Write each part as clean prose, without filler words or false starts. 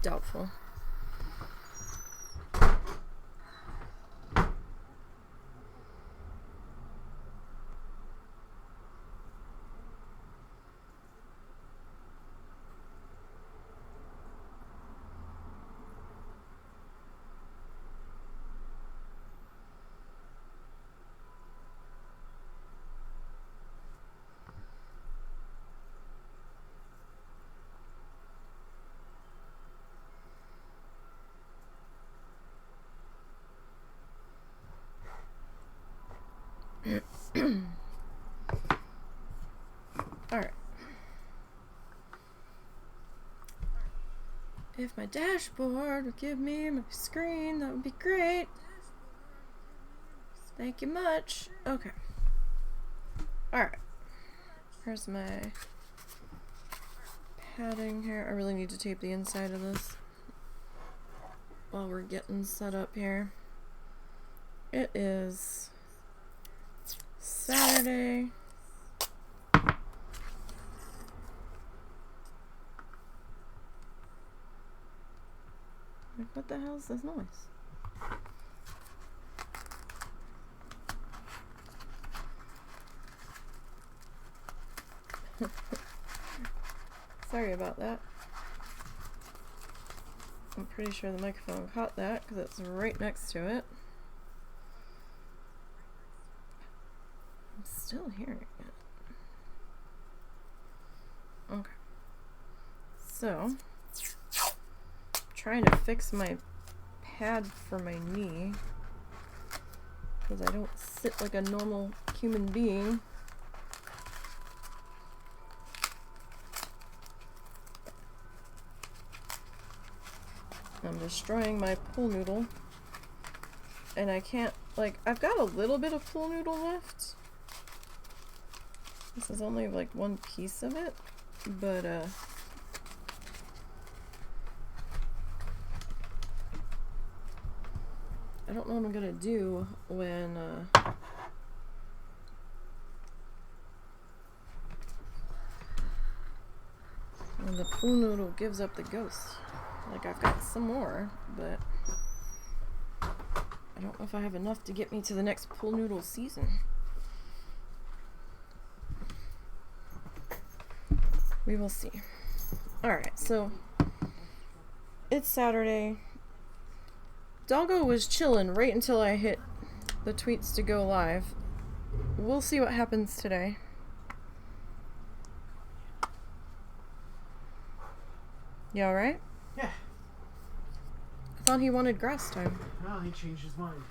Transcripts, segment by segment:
Doubtful. Alright. If my dashboard would give me my screen, that would be great. Thank you much. Okay. Alright. Here's my padding here. I really need to tape the inside of this while we're getting set up here. It is Saturday. Like, what the hell is this noise? Sorry about that. I'm pretty sure the microphone caught that because it's right next to it. I'm still hearing it. Okay. So, trying to fix my pad for my knee because I don't sit like a normal human being. I'm destroying my pool noodle and I can't, like, I've got a little bit of pool noodle left. This is only like one piece of it, but I don't know what I'm gonna do when the pool noodle gives up the ghost. Like, I've got some more, but I don't know if I have enough to get me to the next pool noodle season. We will see. Alright, so it's Saturday. Doggo was chilling right until I hit the tweets to go live. We'll see what happens today. You alright? Yeah. I thought he wanted grass time. Well, he changed his mind.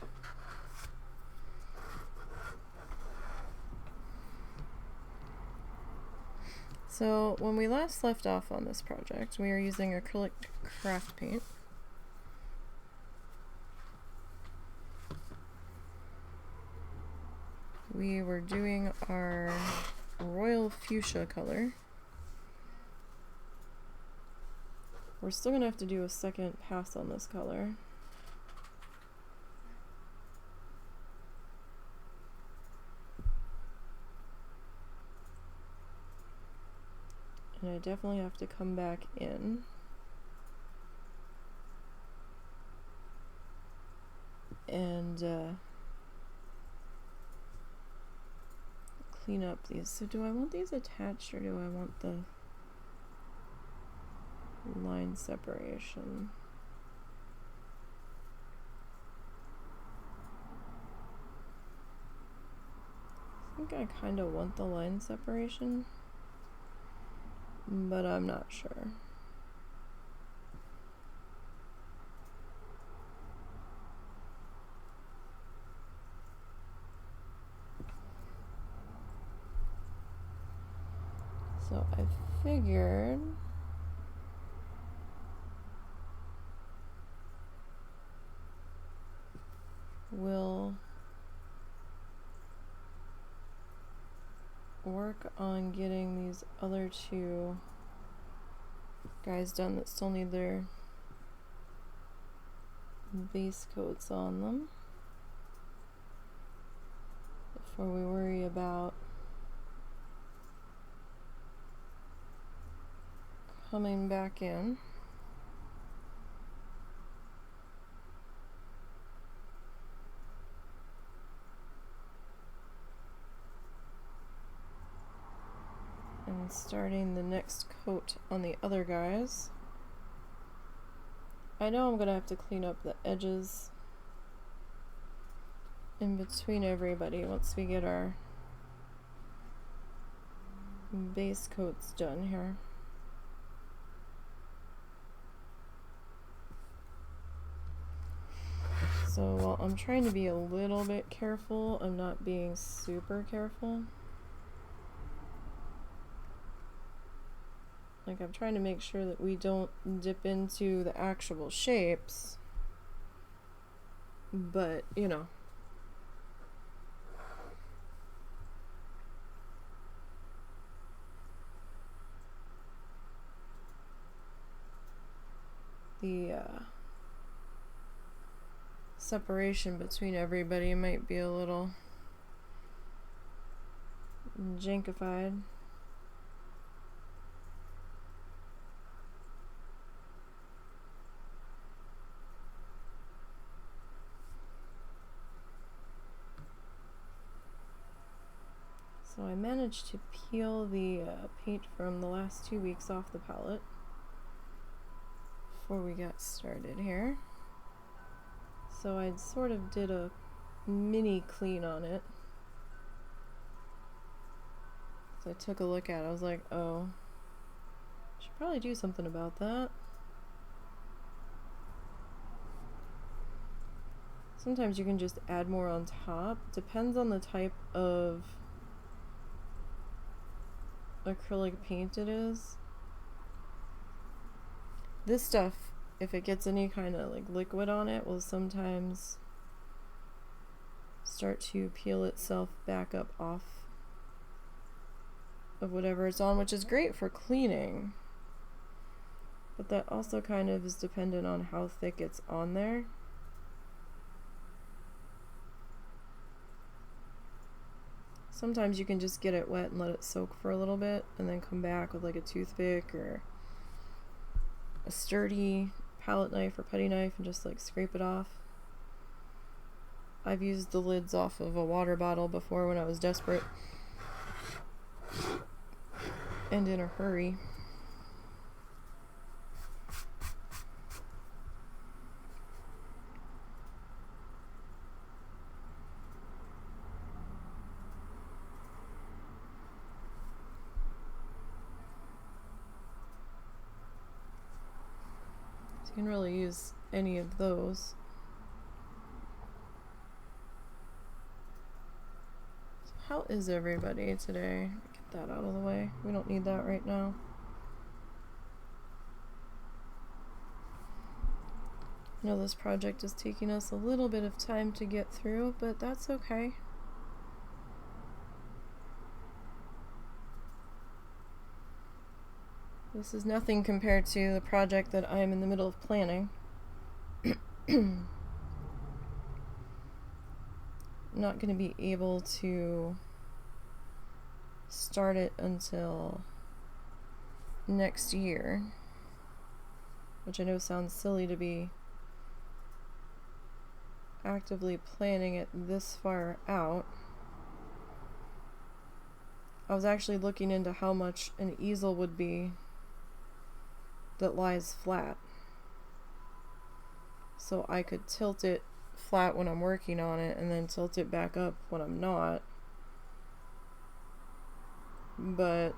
So, when we last left off on this project, we were using acrylic craft paint. We were doing our royal fuchsia color. We're still gonna have to do a second pass on this color. And I definitely have to come back in. And clean up these. So do I want these attached or do I want the line separation? I think I kind of want the line separation, but I'm not sure. So I figured we'll work on getting these other two guys done that still need their base coats on them before we worry about coming back in. And starting the next coat on the other guys. I know I'm gonna have to clean up the edges in between everybody once we get our base coats done here. So while I'm trying to be a little bit careful, I'm not being super careful. Like, I'm trying to make sure that we don't dip into the actual shapes, but you know. The separation between everybody might be a little jankified. So I managed to peel the paint from the last 2 weeks off the palette before we got started here. So I sort of did a mini clean on it. So I took a look at it, I was like, oh, I should probably do something about that. Sometimes you can just add more on top. Depends on the type of acrylic paint it is. This stuff, if it gets any kind of like liquid on it, will sometimes start to peel itself back up off of whatever it's on, which is great for cleaning, but that also kind of is dependent on how thick it's on there. Sometimes you can just get it wet and let it soak for a little bit and then come back with like a toothpick or a sturdy palette knife or putty knife and just like scrape it off. I've used the lids off of a water bottle before when I was desperate and in a hurry. You can really use any of those. So how is everybody today? Get that out of the way. We don't need that right now. I know this project is taking us a little bit of time to get through, but that's okay. This is nothing compared to the project that I am in the middle of planning. I'm not going to be able to start it until next year, which I know sounds silly to be actively planning it this far out. I was actually looking into how much an easel would be that lies flat, so I could tilt it flat when I'm working on it and then tilt it back up when I'm not. But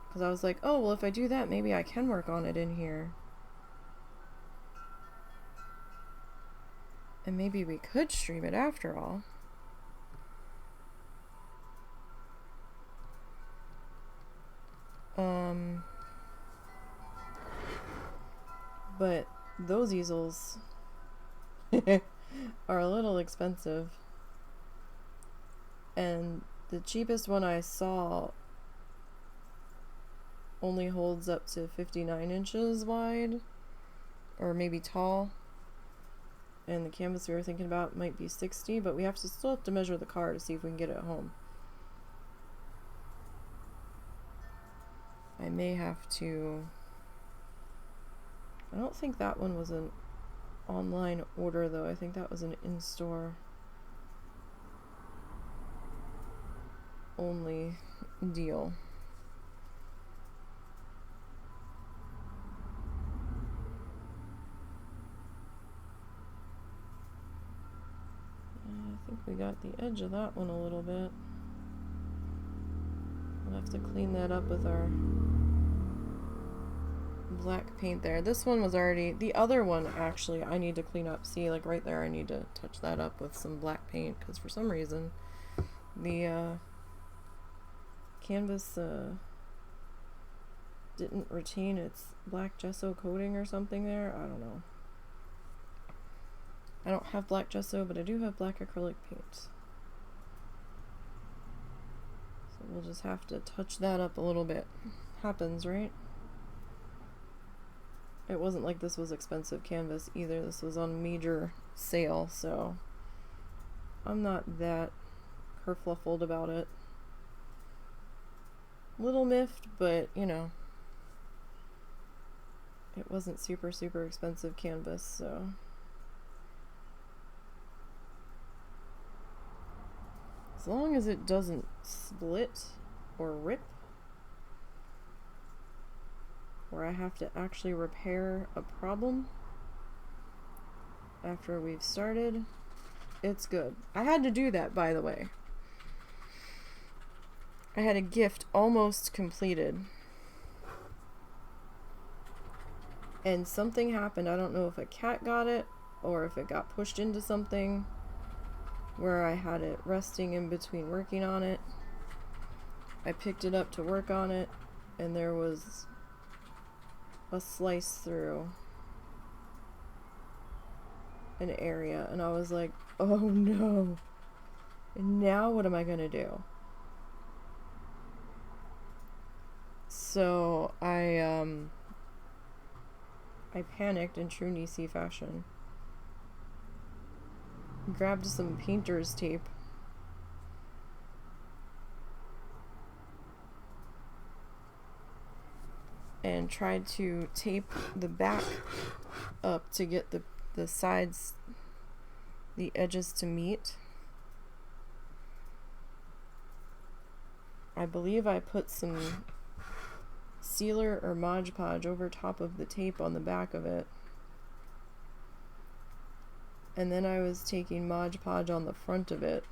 because I was like, oh well, if I do that, maybe I can work on it in here, and maybe we could stream it after all. But those easels are a little expensive, and the cheapest one I saw only holds up to 59 inches wide, or maybe tall, and the canvas we were thinking about might be 60, but we still have to measure the car to see if we can get it home. I may have to. I don't think that one was an online order though. I think that was an in-store. only deal. I think we got the edge of that one a little bit. We'll have to clean that up with our black paint there. This one was already, the other one actually I need to clean up. See, like right there, I need to touch that up with some black paint because for some reason the canvas didn't retain its black gesso coating or something there. I don't know. I don't have black gesso, but I do have black acrylic paint. So we'll just have to touch that up a little bit. Happens, right? It wasn't like this was expensive canvas either. This was on major sale, so I'm not that kerfluffled about it. Little miffed, but you know, it wasn't super expensive canvas, so as long as it doesn't split or rip, where I have to actually repair a problem after we've started, it's good. I had to do that, by the way. I had a gift almost completed, and something happened. I don't know if a cat got it or if it got pushed into something where I had it resting in between working on it. I picked it up to work on it, and there was a slice through an area, and I was like, oh no, and now what am I gonna do? So I panicked in true Nisey fashion, grabbed some painter's tape and tried to tape the back up to get the sides, the edges to meet. I believe I put some sealer or Mod Podge over top of the tape on the back of it, and then I was taking Mod Podge on the front of it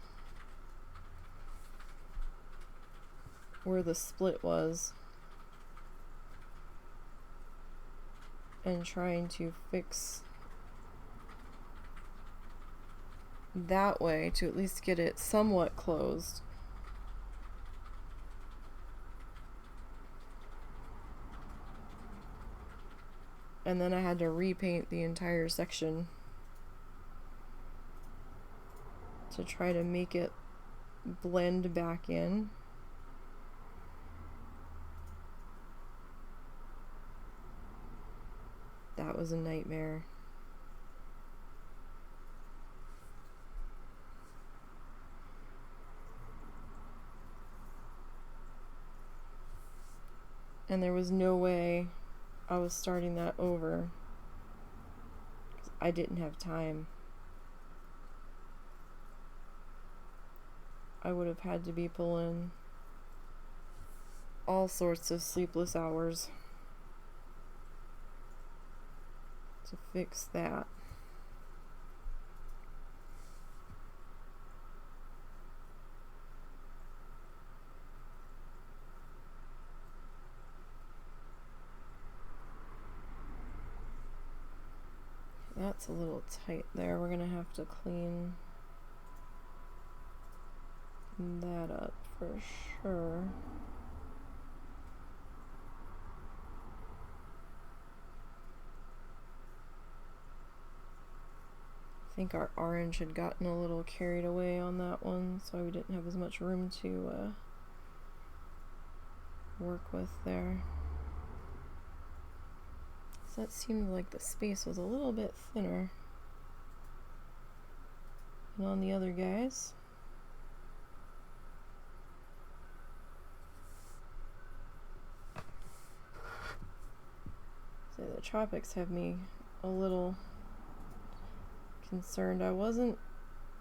where the split was and trying to fix that way to at least get it somewhat closed. And then I had to repaint the entire section to try to make it blend back in. That was a nightmare. And there was no way I was starting that over, 'cause I didn't have time. I would have had to be pulling all sorts of sleepless hours to fix that. That's a little tight there. We're gonna have to clean that up for sure. I think our orange had gotten a little carried away on that one, so we didn't have as much room to work with there. So that seemed like the space was a little bit thinner than on the other guys. So the tropics have me a little concerned. I was a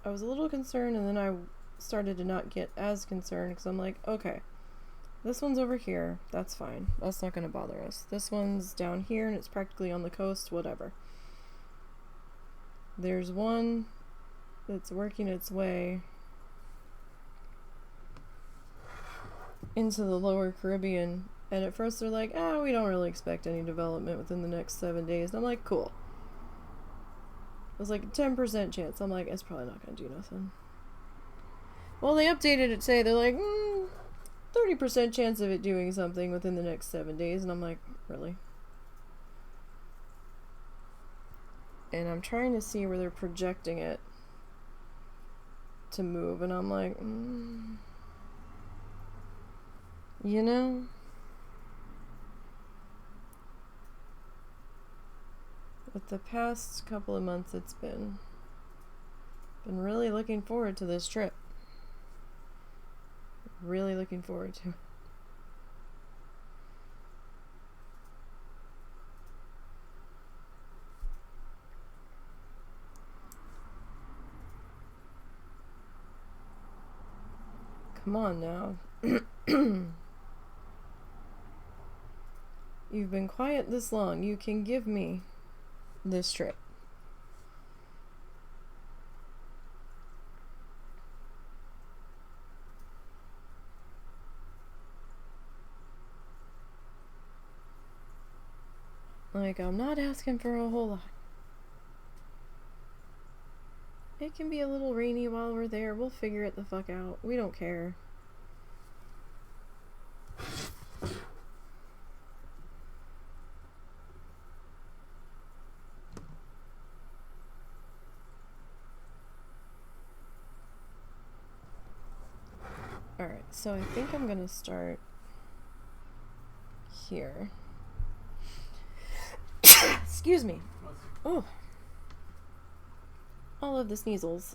little concerned, and then started to not get as concerned because I'm like, okay, this one's over here. That's fine. That's not going to bother us. This one's down here and it's practically on the coast, whatever. There's one that's working its way into the lower Caribbean, and at first they're like, we don't really expect any development within the next 7 days. And I'm like, cool. It was like a 10% chance. I'm like, it's probably not going to do nothing. Well, they updated it today. They're like, 30% chance of it doing something within the next 7 days. And I'm like, really? And I'm trying to see where they're projecting it to move. And I'm like, you know? With the past couple of months it's been really looking forward to this trip. Really looking forward to it. Come on now. You've been quiet this long. You can give me this trip. Like, I'm not asking for a whole lot. It can be a little rainy while we're there. We'll figure it the fuck out. We don't care. Alright, so I think I'm gonna start here. Excuse me. Oh. All of the sneezels.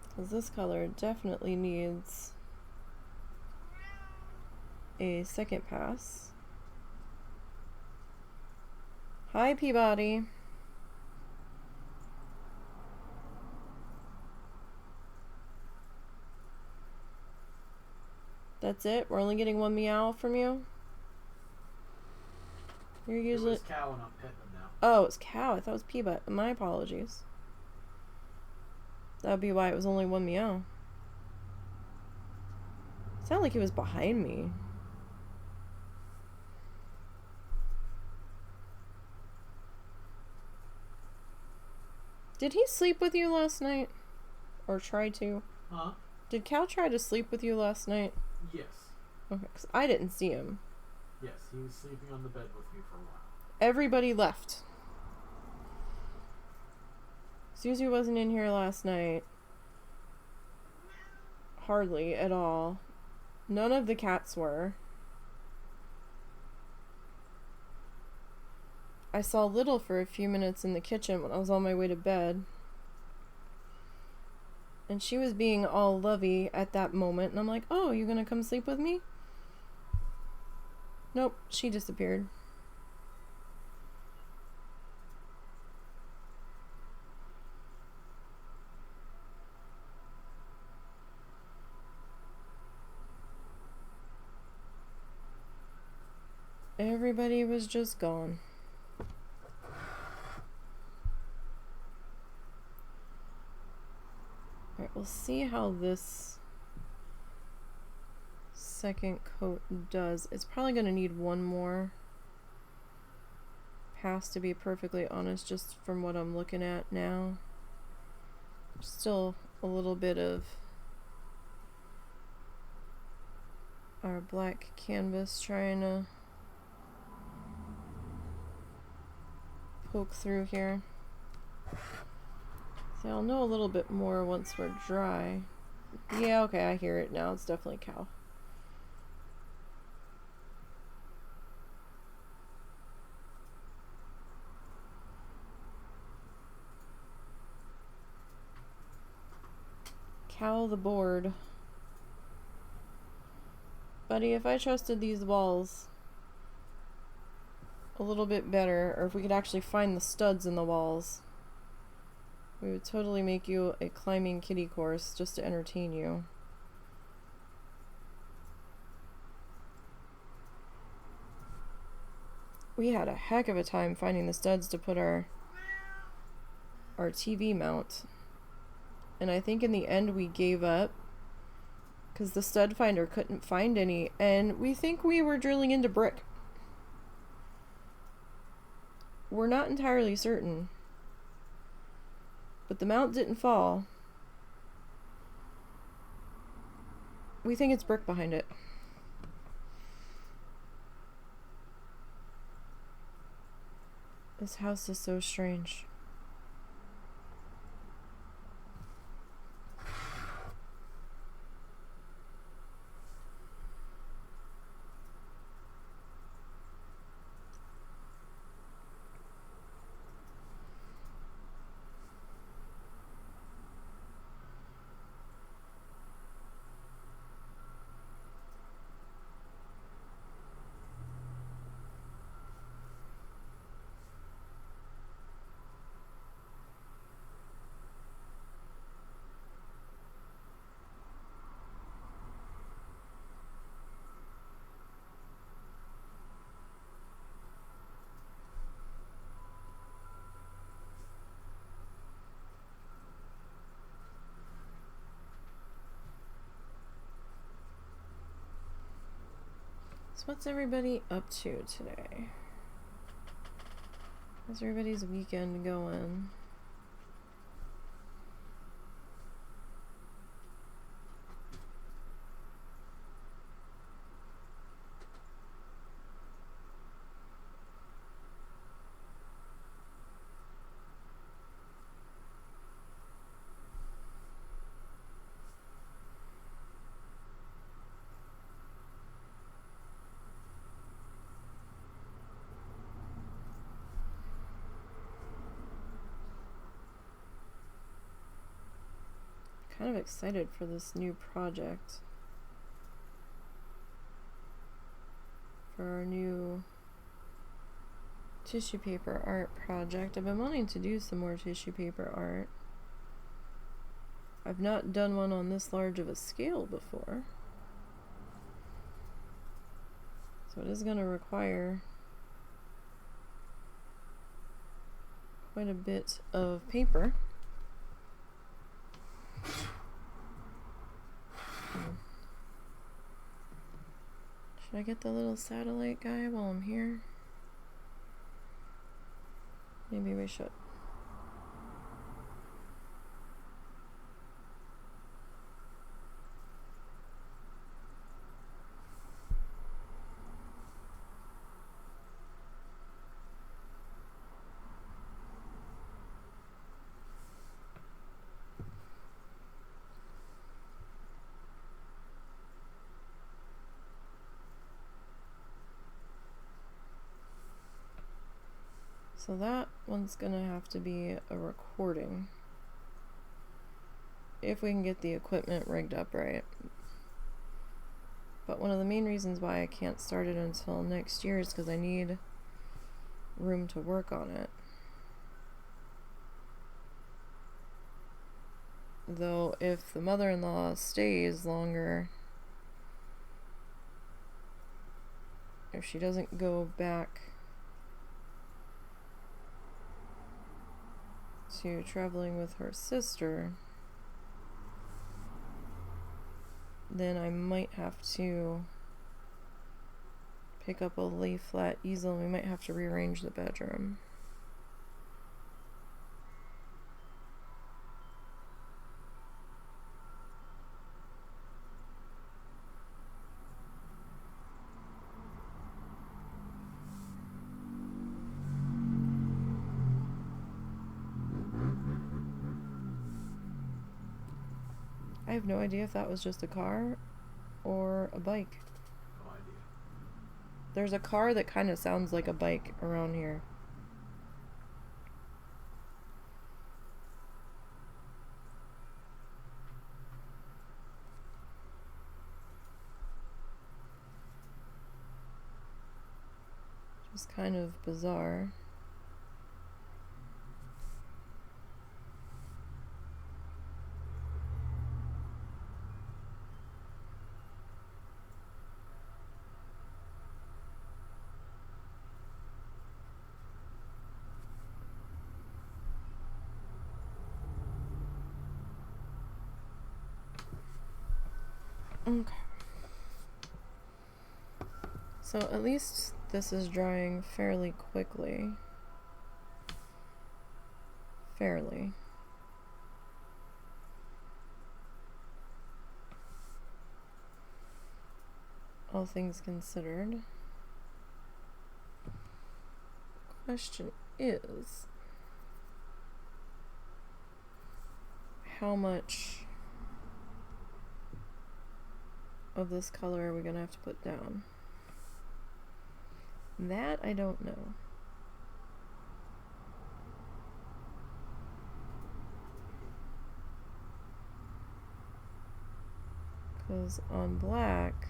Because this color definitely needs a second pass. Hi, Peabody. That's it? We're only getting one meow from you? You're usually... It was cow and I'm petting them now. Oh, it's cow. I thought it was Peabody. My apologies. That would be why it was only one meow. It sounded like he was behind me. Did he sleep with you last night? Or try to? Huh? Did Cal try to sleep with you last night? Yes. Okay, because I didn't see him. Yes, he was sleeping on the bed with me for a while. Everybody left. Susie wasn't in here last night. Hardly at all. None of the cats were. I saw Little for a few minutes in the kitchen when I was on my way to bed. And she was being all lovey at that moment. And I'm like, oh, you gonna come sleep with me? Nope, she disappeared. Everybody was just gone. Alright, we'll see how this second coat does. It's probably going to need one more pass, to be perfectly honest, just from what I'm looking at now. Still a little bit of our black canvas trying to poke through here. So I'll know a little bit more once we're dry. Yeah, okay, I hear it now. It's definitely cow. Cow the board. Buddy, if I trusted these walls a little bit better, or if we could actually find the studs in the walls, we would totally make you a climbing kitty course just to entertain you. We had a heck of a time finding the studs to put our TV mount. And I think in the end we gave up because the stud finder couldn't find any, and we think we were drilling into brick. We're not entirely certain, but the mount didn't fall. We think it's brick behind it. This house is so strange. So what's everybody up to today? How's everybody's weekend going? Kind of excited for this new project. For our new tissue paper art project. I've been wanting to do some more tissue paper art. I've not done one on this large of a scale before. So it is going to require quite a bit of paper. Should I get the little satellite guy while I'm here? Maybe we should. So that one's gonna have to be a recording. If we can get the equipment rigged up right. But one of the main reasons why I can't start it until next year is because I need room to work on it. Though if the mother-in-law stays longer, if she doesn't go back to traveling with her sister, then I might have to pick up a lay flat easel and we might have to rearrange the bedroom. I have no idea if that was just a car or a bike. No idea. There's a car that kind of sounds like a bike around here. is kind of bizarre. Okay. So at least this is drying fairly quickly. Fairly. All things considered. Question is, how much of this color are we gonna have to put down? That I don't know. Because on black,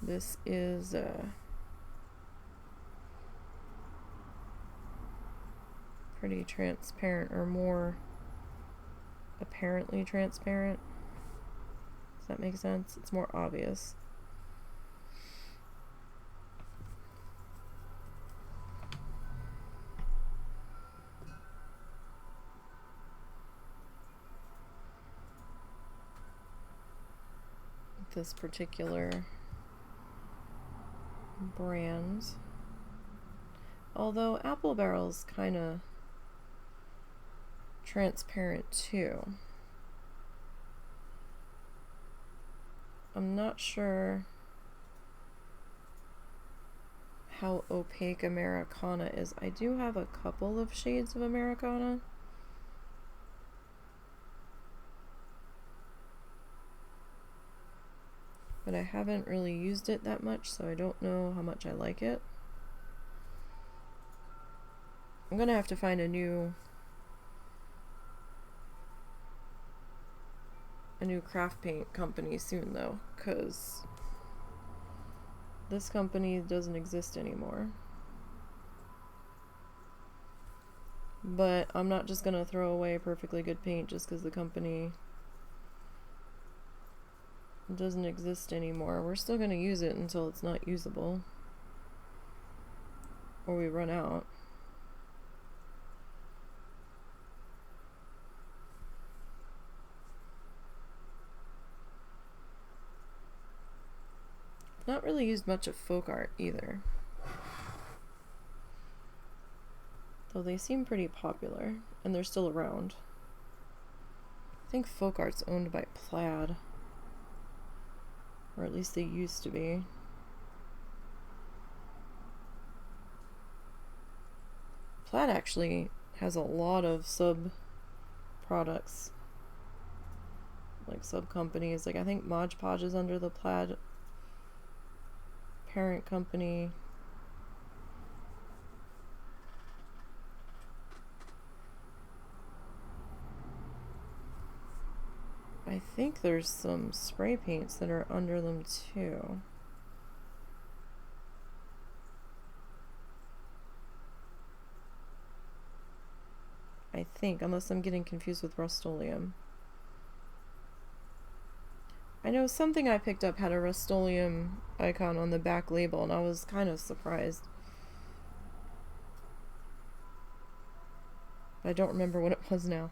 this is pretty transparent, or more apparently transparent. Does that make sense? It's more obvious. This particular brand. Although Apple Barrel's kind of transparent too. I'm not sure how opaque Americana is. I do have a couple of shades of Americana. But I haven't really used it that much, so I don't know how much I like it. I'm gonna have to find a new craft paint company soon though, because this company doesn't exist anymore. But I'm not just gonna throw away perfectly good paint just because the company doesn't exist anymore. We're still gonna use it until it's not usable, or we run out. Not really used much of folk art either, though they seem pretty popular and they're still around. I think folk art's owned by Plaid, or at least they used to be. Plaid actually has a lot of sub products, like sub companies. Like I think Mod Podge is under the Plaid parent company. I think there's some spray paints that are under them too. I think, unless I'm getting confused with Rust-Oleum. I know something I picked up had a Rust-Oleum icon on the back label, and I was kind of surprised. I don't remember what it was now.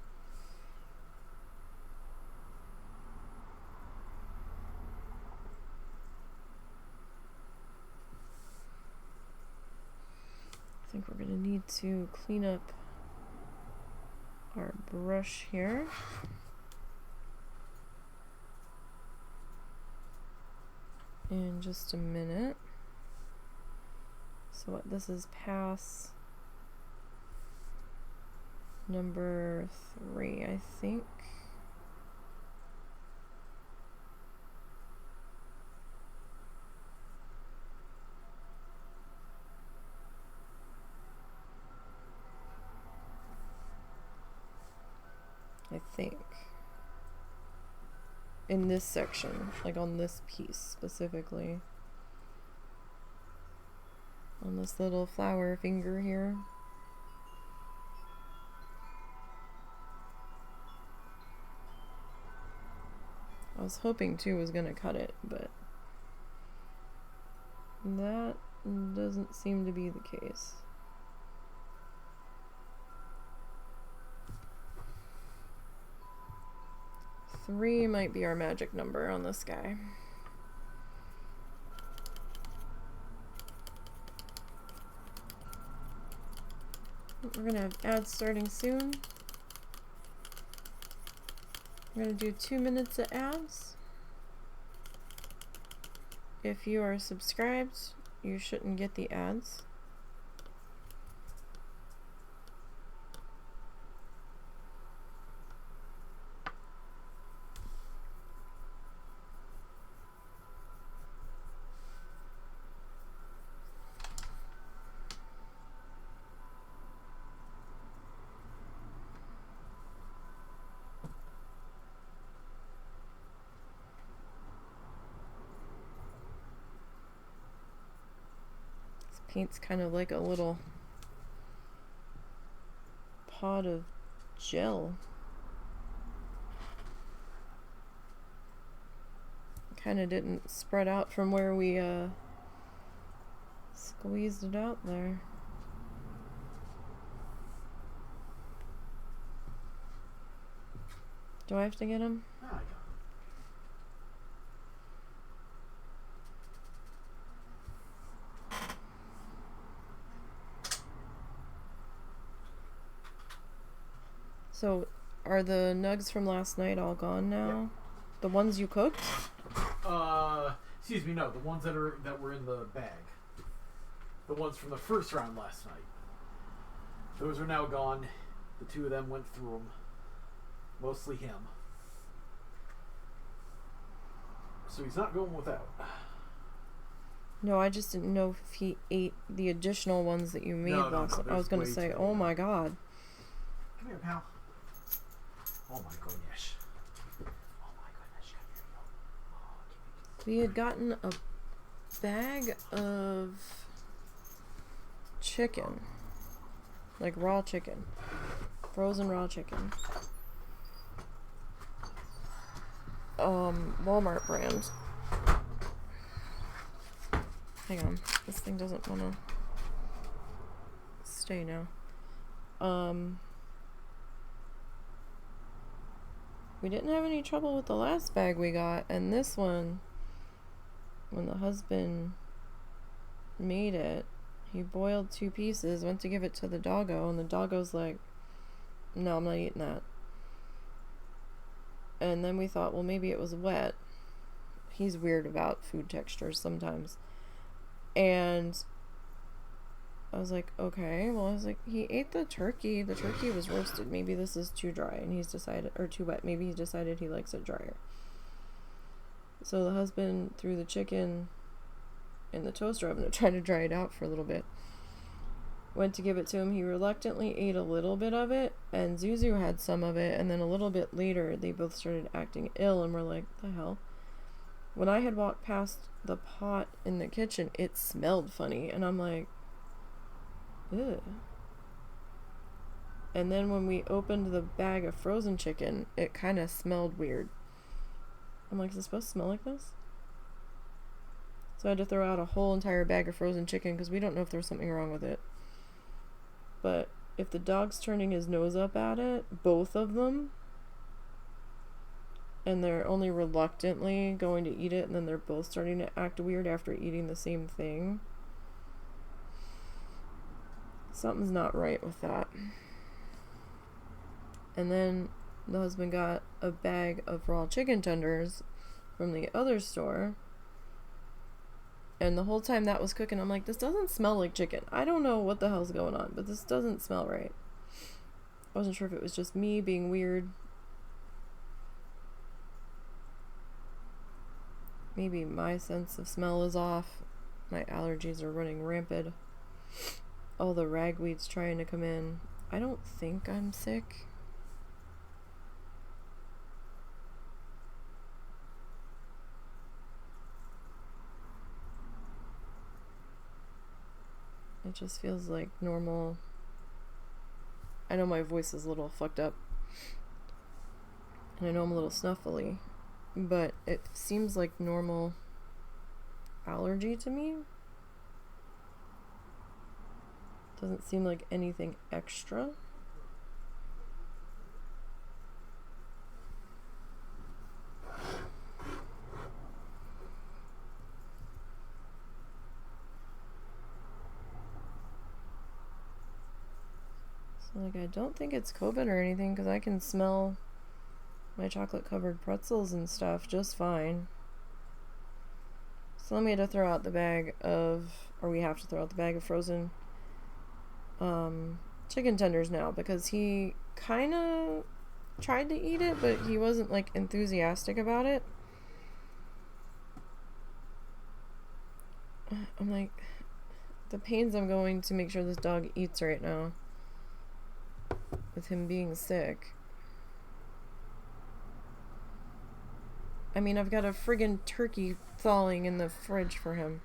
I think we're going to need to clean up our brush here. In just a minute. So what, this is pass number 3, I think. In this section, like on this piece specifically. on this little flower finger here. I was hoping 2 was gonna cut it, but that doesn't seem to be the case. Three might be our magic number on this guy. We're gonna have ads starting soon. We're gonna do 2 minutes of ads. If you are subscribed, you shouldn't get the ads. Paint's kind of like a little pot of gel. Kind of didn't spread out from where we squeezed it out there. Do I have to get him? Ah, I got it. So, are the nugs from last night all gone now? Yep. The ones you cooked? Excuse me, no, the ones that were in the bag. The ones from the first round last night. Those are now gone. The 2 of them went through them. Mostly him. So he's not going without. No, I just didn't know if he ate the additional ones that you made last night. I was gonna say, oh my god. Come here, pal. Oh my goodness. Oh my goodness. Come here, you. Oh, We had gotten a bag of chicken. Like raw chicken. Frozen raw chicken. Walmart brand. Hang on. This thing doesn't want to stay now. We didn't have any trouble with the last bag we got, and this one, when the husband made it, he boiled 2 pieces, went to give it to the doggo, and the doggo's like, no, I'm not eating that. And then we thought, well, maybe it was wet. He's weird about food textures sometimes. And I was like, okay. Well, I was like, he ate the turkey. The turkey was roasted. Maybe this is too dry. And he's decided, or too wet. Maybe he decided he likes it drier. So the husband threw the chicken in the toaster oven to try to dry it out for a little bit. Went to give it to him. He reluctantly ate a little bit of it, and Zuzu had some of it, and then a little bit later they both started acting ill, and we're like, the hell? When I had walked past the pot in the kitchen, it smelled funny, and I'm like, ew. And then when we opened the bag of frozen chicken, it kind of smelled weird. I'm like, is it supposed to smell like this? So I had to throw out a whole entire bag of frozen chicken because we don't know if there was something wrong with it. But if the dog's turning his nose up at it, both of them, and they're only reluctantly going to eat it, and then they're both starting to act weird after eating the same thing, something's not right with that. And then the husband got a bag of raw chicken tenders from the other store. And the whole time that was cooking, I'm like, this doesn't smell like chicken. I don't know what the hell's going on, but this doesn't smell right. I wasn't sure if it was just me being weird. Maybe my sense of smell is off. My allergies are running rampant. All the ragweed's trying to come in. I don't think I'm sick. just feels like normal. I know my voice is a little fucked up. And I know I'm a little snuffly. But it seems like normal allergy to me. Doesn't seem like anything extra. So, like, I don't think it's COVID or anything because I can smell my chocolate covered pretzels and stuff just fine. So let me to throw out the bag of, or we have to throw out the bag of frozen chicken tenders now because he kind of tried to eat it, but he wasn't like enthusiastic about it. I'm like, the pains I'm going to make sure this dog eats right now with him being sick. I mean, I've got a friggin' turkey thawing in the fridge for him.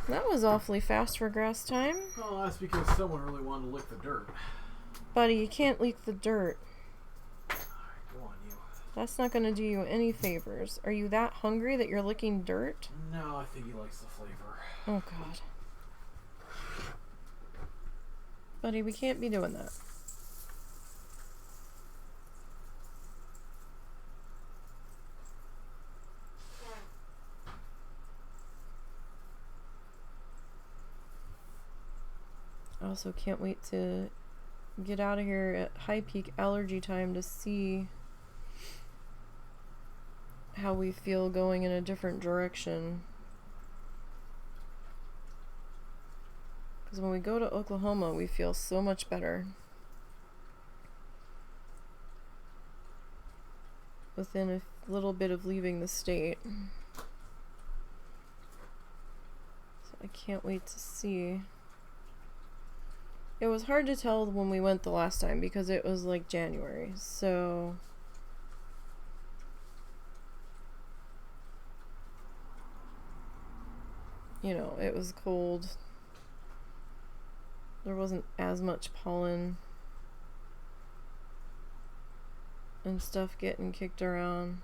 That was awfully fast for grass time. Oh, that's because someone really wanted to lick the dirt. Buddy, you can't leak the dirt. Alright, go on, you. That's not going to do you any favors. Are you that hungry that you're licking dirt? No, I think he likes the flavor. Oh, God. Buddy, we can't be doing that. I also can't wait to get out of here at high peak allergy time to see how we feel going in a different direction. Because when we go to Oklahoma, we feel so much better. Within a little bit of leaving the state. So I can't wait to see. It was hard to tell when we went the last time because it was like January, so you know, it was cold. There wasn't as much pollen and stuff getting kicked around.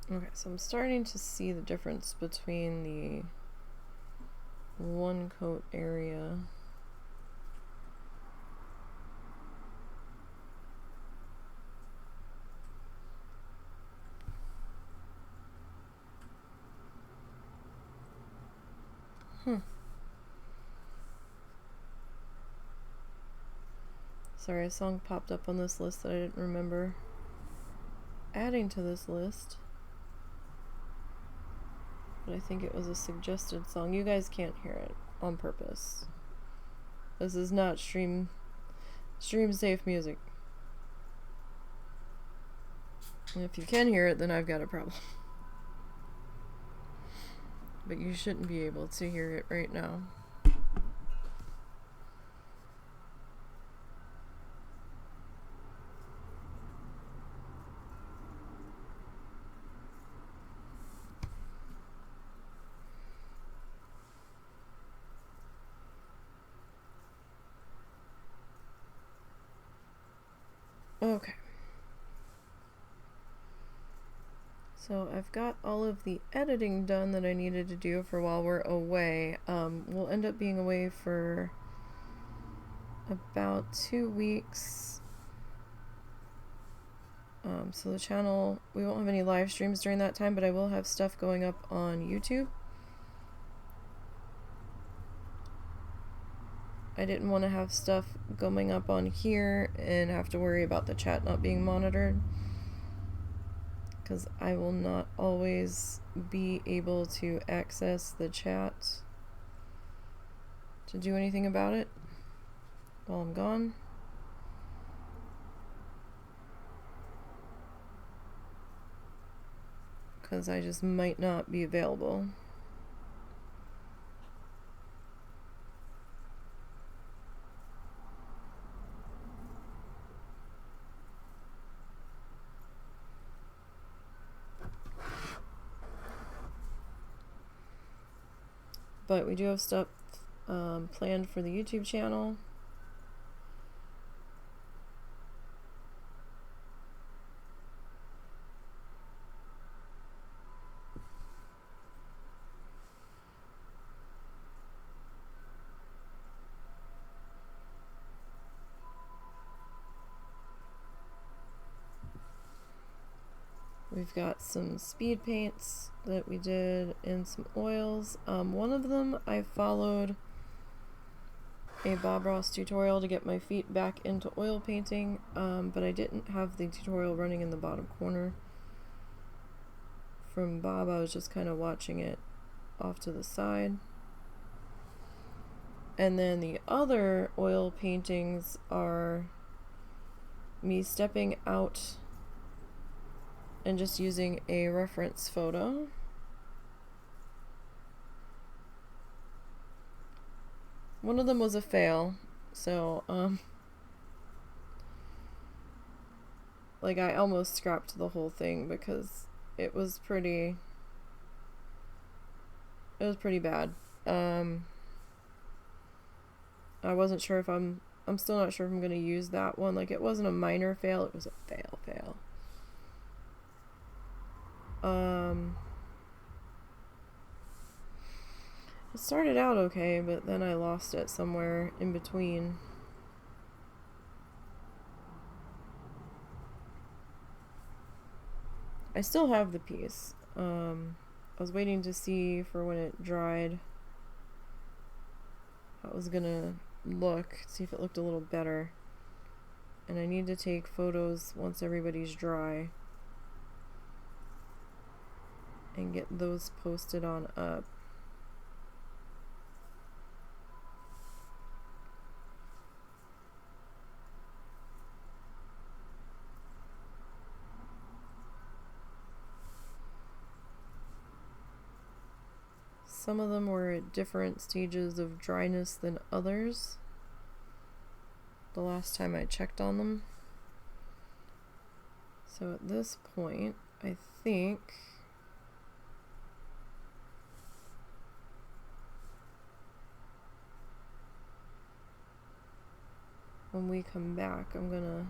Okay, so I'm starting to see the difference between the one coat area. Sorry, a song popped up on this list that I didn't remember adding to this list. But I think it was a suggested song. You guys can't hear it on purpose. This is not stream safe music. And if you can hear it, then I've got a problem. But you shouldn't be able to hear it right now. Okay. So I've got all of the editing done that I needed to do for while we're away. We'll end up being away for about 2 weeks. So the channel, we won't have any live streams during that time, but I will have stuff going up on YouTube. I didn't want to have stuff going up on here and have to worry about the chat not being monitored. because I will not always be able to access the chat to do anything about it while I'm gone. Because I just might not be available. But we do have stuff planned for the YouTube channel. We've got some speed paints that we did and some oils. One of them I followed a Bob Ross tutorial to get my feet back into oil painting, but I didn't have the tutorial running in the bottom corner. From Bob, I was just kind of watching it off to the side. And then the other oil paintings are me stepping out and just using a reference photo. One of them was a fail, so like I almost scrapped the whole thing because it was pretty bad. I wasn't sure if I'm still not sure if I'm gonna use that one. Like, it wasn't a minor fail, it was a fail. It started out okay, but then I lost it somewhere in between. I still have the piece. I was waiting to see for when it dried how it was gonna look, see if it looked a little better. And I need to take photos once everybody's dry and get those posted on up. Some of them were at different stages of dryness than others the last time I checked on them. So at this point, I think when we come back, I'm gonna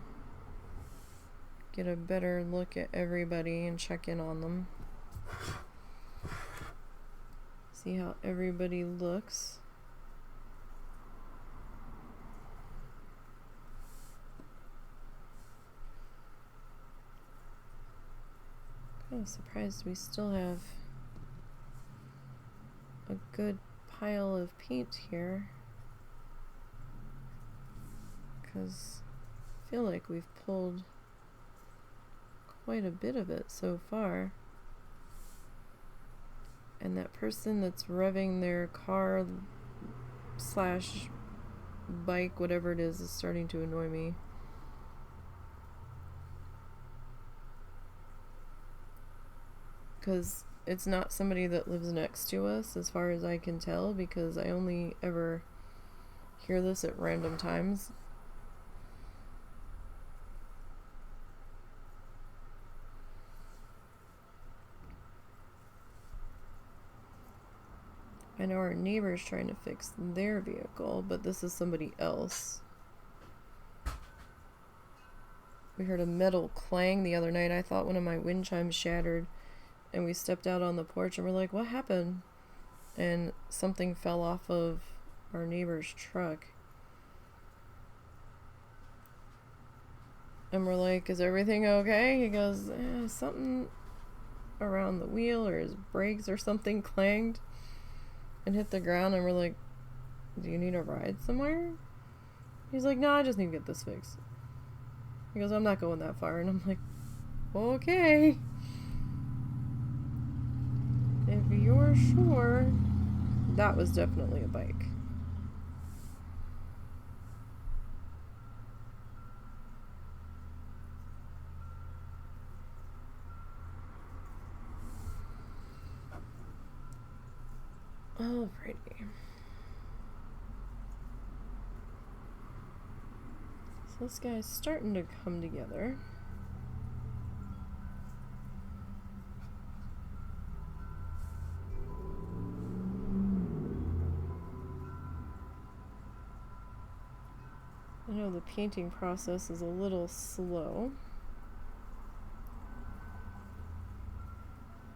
get a better look at everybody and check in on them. See how everybody looks. Kind of surprised we still have a good pile of paint here, because I feel like we've pulled quite a bit of it so far. And that person that's revving their car slash bike, whatever it is starting to annoy me. Because it's not somebody that lives next to us, as far as I can tell, because I only ever hear this at random times. I know our neighbor's trying to fix their vehicle, but this is somebody else. We heard a metal clang the other night. I thought one of my wind chimes shattered, and we stepped out on the porch and we're like, what happened? And something fell off of our neighbor's truck. And we're like, is everything okay? He goes, something around the wheel or his brakes or something clanged and hit the ground. And we're like, do you need a ride somewhere? He's like, no, I just need to get this fixed. He goes, I'm not going that far. And I'm like, okay. you're sure. That was definitely a bike. Alrighty. So this guy's starting to come together. I know the painting process is a little slow,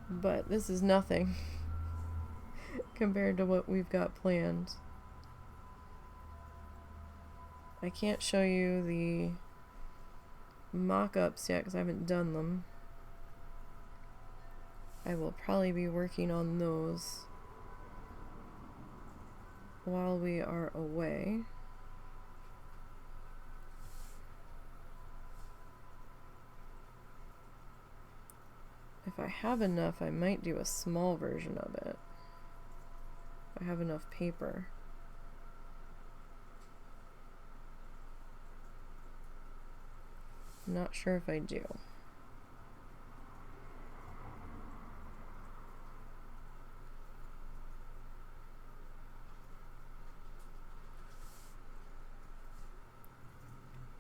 but this is nothing compared to what we've got planned. I can't show you the mock-ups yet because I haven't done them. I will probably be working on those while we are away. If I have enough, I might do a small version of it. If I have enough paper. I'm not sure if I do.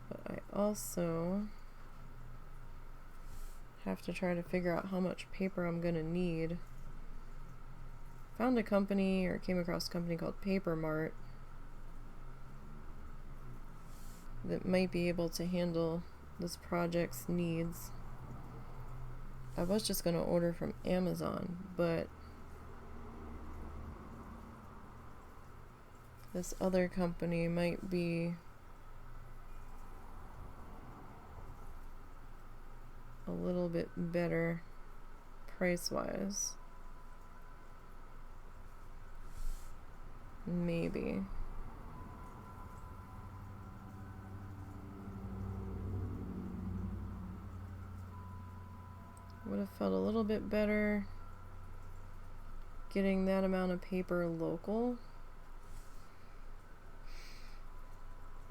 But I also have to try to figure out how much paper I'm gonna need. Found a company, or came across a company called Paper Mart that might be able to handle this project's needs. I was just gonna order from Amazon, but this other company might be a little bit better price-wise. Maybe. Would have felt a little bit better getting that amount of paper local.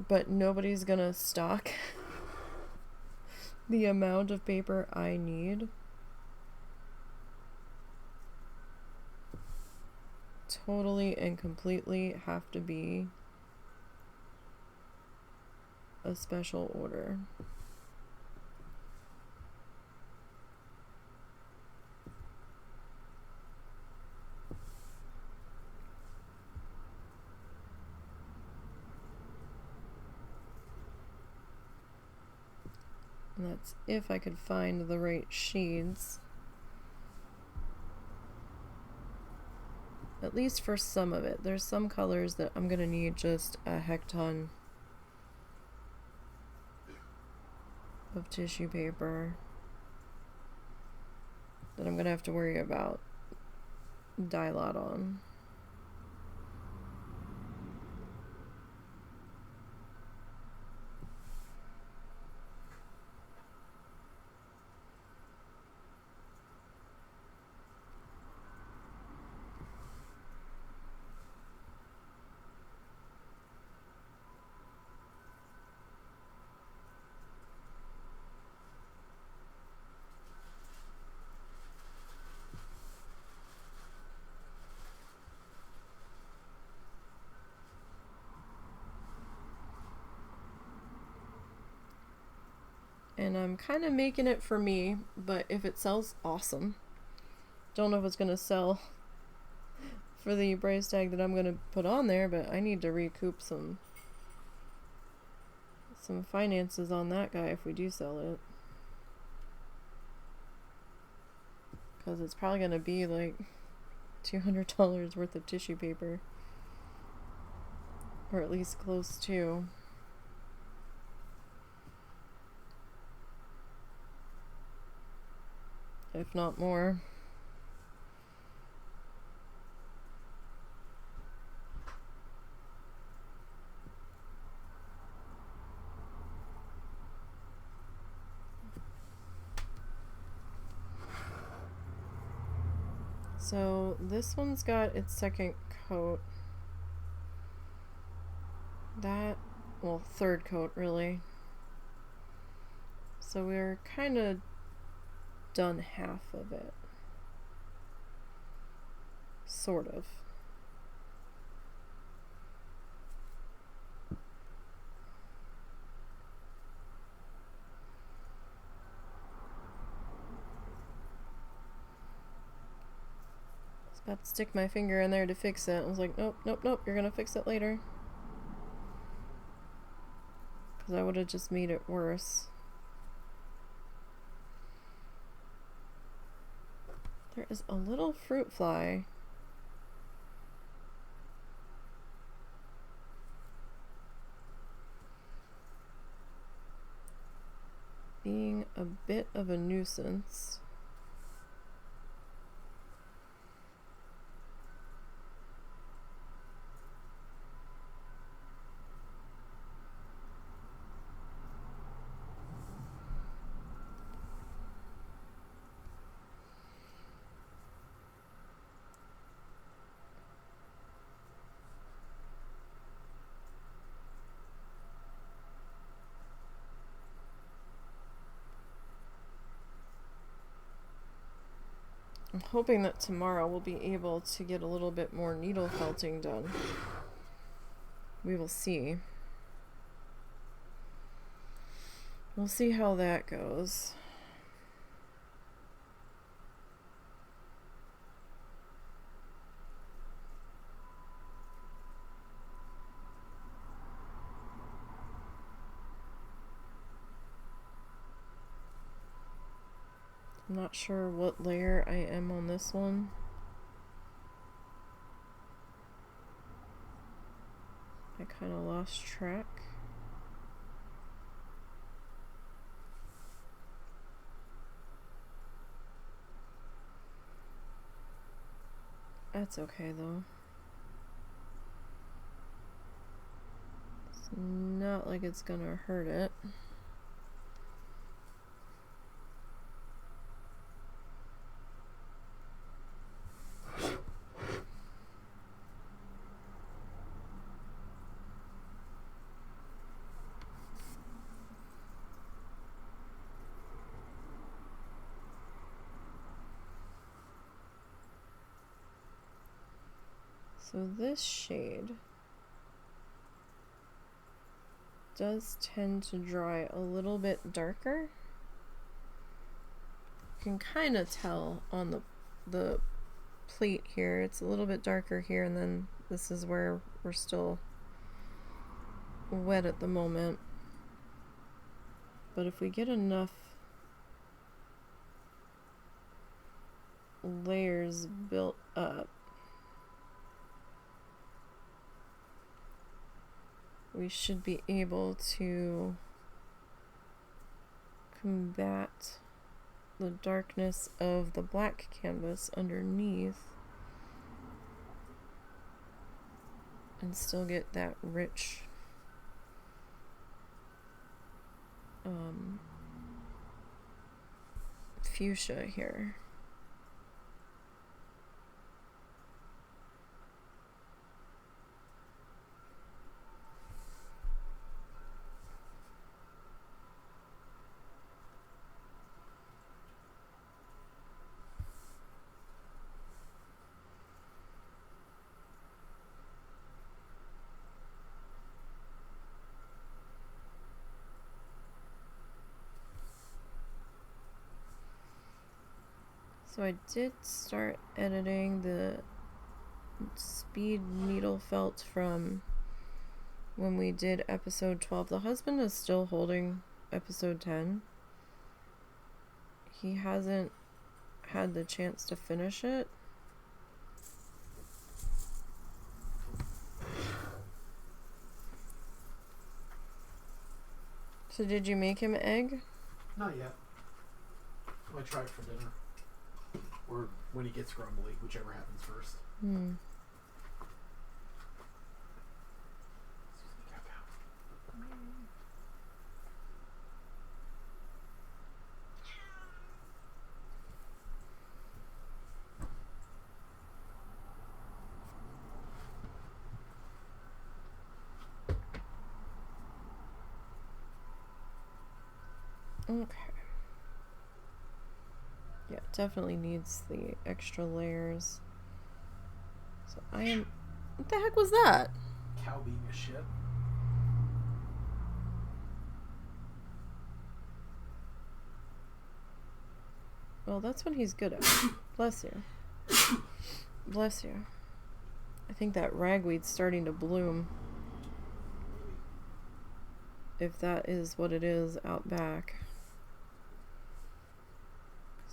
But nobody's gonna stock the amount of paper I need. Totally and completely have to be a special order. And that's if I could find the right shades. At least for some of it. There's some colors that I'm gonna need just a heck ton of tissue paper that I'm gonna have to worry about dye lot on. And I'm kind of making it for me, but if it sells, awesome. Don't know if it's going to sell for the price tag that I'm going to put on there, but I need to recoup some finances on that guy if we do sell it. Because it's probably going to be like $200 worth of tissue paper. Or at least close to. If not more. So this one's got its second coat. Well, third coat really. So we're kind of done half of it. Sort of. I was about to stick my finger in there to fix it. I was like, nope, nope, nope, you're gonna fix it later. Because I would have just made it worse. There is a little fruit fly. Being a bit of a nuisance. I'm hoping that tomorrow we'll be able to get a little bit more needle felting done. We will see. We'll see how that goes. I'm not sure what layer I am on this one. I kind of lost track. That's okay though. It's not like it's gonna hurt it. So this shade does tend to dry a little bit darker. You can kind of tell on the plate here, it's a little bit darker here, and then this is where we're still wet at the moment. But if we get enough layers built up, we should be able to combat the darkness of the black canvas underneath and still get that rich fuchsia here. So I did start editing the speed needle felt from when we did episode 12. The husband is still holding episode 10. He hasn't had the chance to finish it. So did you make him egg? Not yet. I might try it for dinner. Or when he gets grumbly, whichever happens first. Hmm. Okay. Yeah, definitely needs the extra layers. So I am... What the heck was that? Cow being a shit. Well, that's what he's good at. Bless you. Bless you. I think that ragweed's starting to bloom. If that is what it is out back.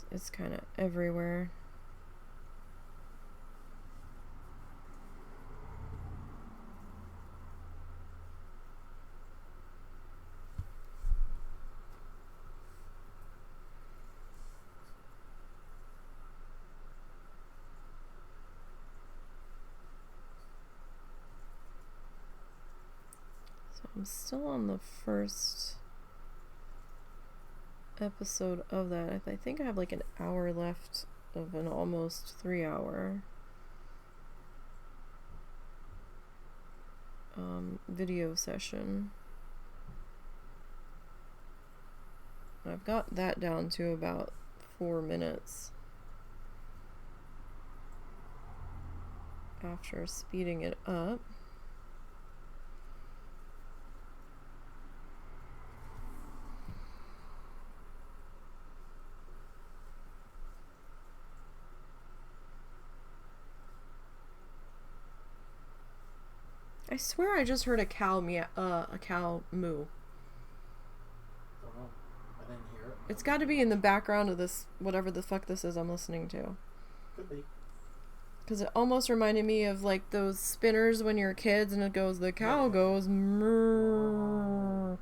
It's kind of everywhere. So I'm still on the first episode of that. I think I have like an hour left of an almost 3-hour video session. I've got that down to about 4 minutes after speeding it up. I swear I just heard a cow moo. Don't know. I didn't hear it. It's got to be in the background of this, whatever the fuck this is I'm listening to. Could be. Because it almost reminded me of like those spinners when you're kids and it goes, the cow goes, mrrr.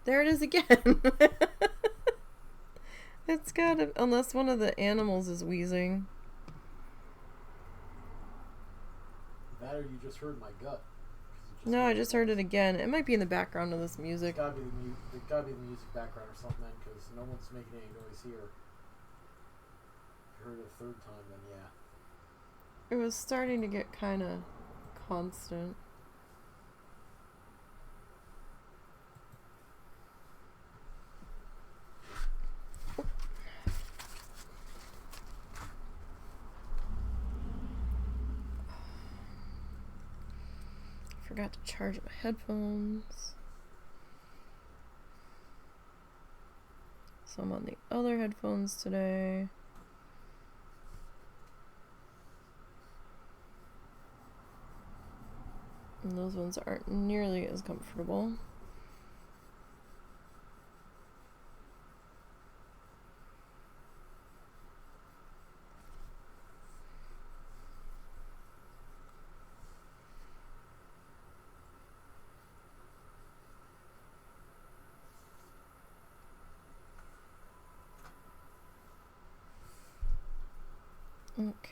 There it is again. It's gotta, unless one of the animals is wheezing. That or you just heard my gut. No, I just heard it again. It might be in the background of this music. It's gotta be the music background or something then, because no one's making any noise here. If you heard it a third time, then yeah. It was starting to get kind of constant. Forgot to charge my headphones. So I'm on the other headphones today. And those ones aren't nearly as comfortable. Okay.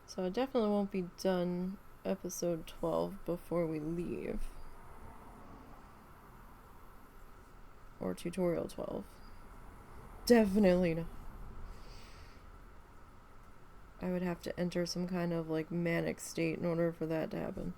So I definitely won't be done episode 12 before we leave. Or tutorial 12. Definitely not. I would have to enter some kind of like manic state in order for that to happen.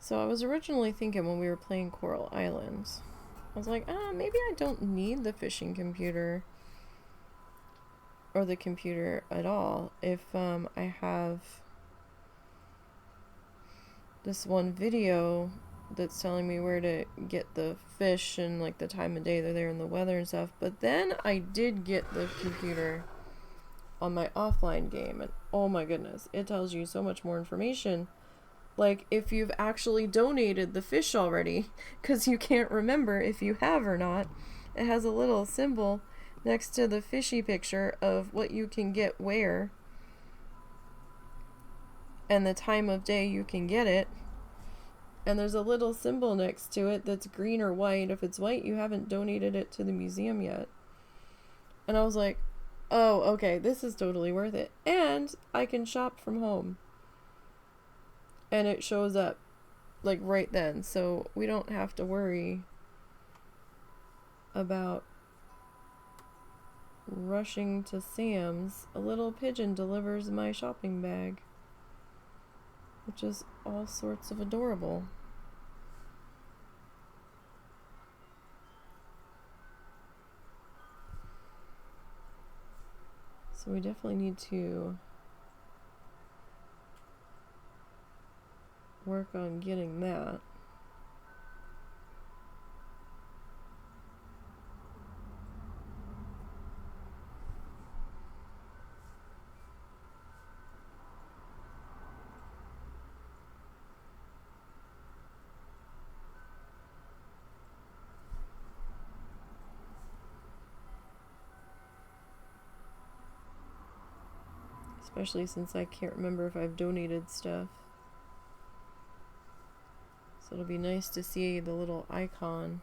So I was originally thinking when we were playing Coral Islands, I was like, maybe I don't need the fishing computer or the computer at all if I have this one video that's telling me where to get the fish and like the time of day they're there and the weather and stuff. But then I did get the computer on my offline game, and oh my goodness, it tells you so much more information. Like if you've actually donated the fish already, because you can't remember if you have or not. It has a little symbol next to the fishy picture of what you can get where and the time of day you can get it. And there's a little symbol next to it that's green or white. If it's white, you haven't donated it to the museum yet. And I was like, oh, okay, this is totally worth it. And I can shop from home. And it shows up like right then. So we don't have to worry about rushing to Sam's. A little pigeon delivers my shopping bag, which is all sorts of adorable. So we definitely need to work on getting that. Especially since I can't remember if I've donated stuff. So it'll be nice to see the little icon.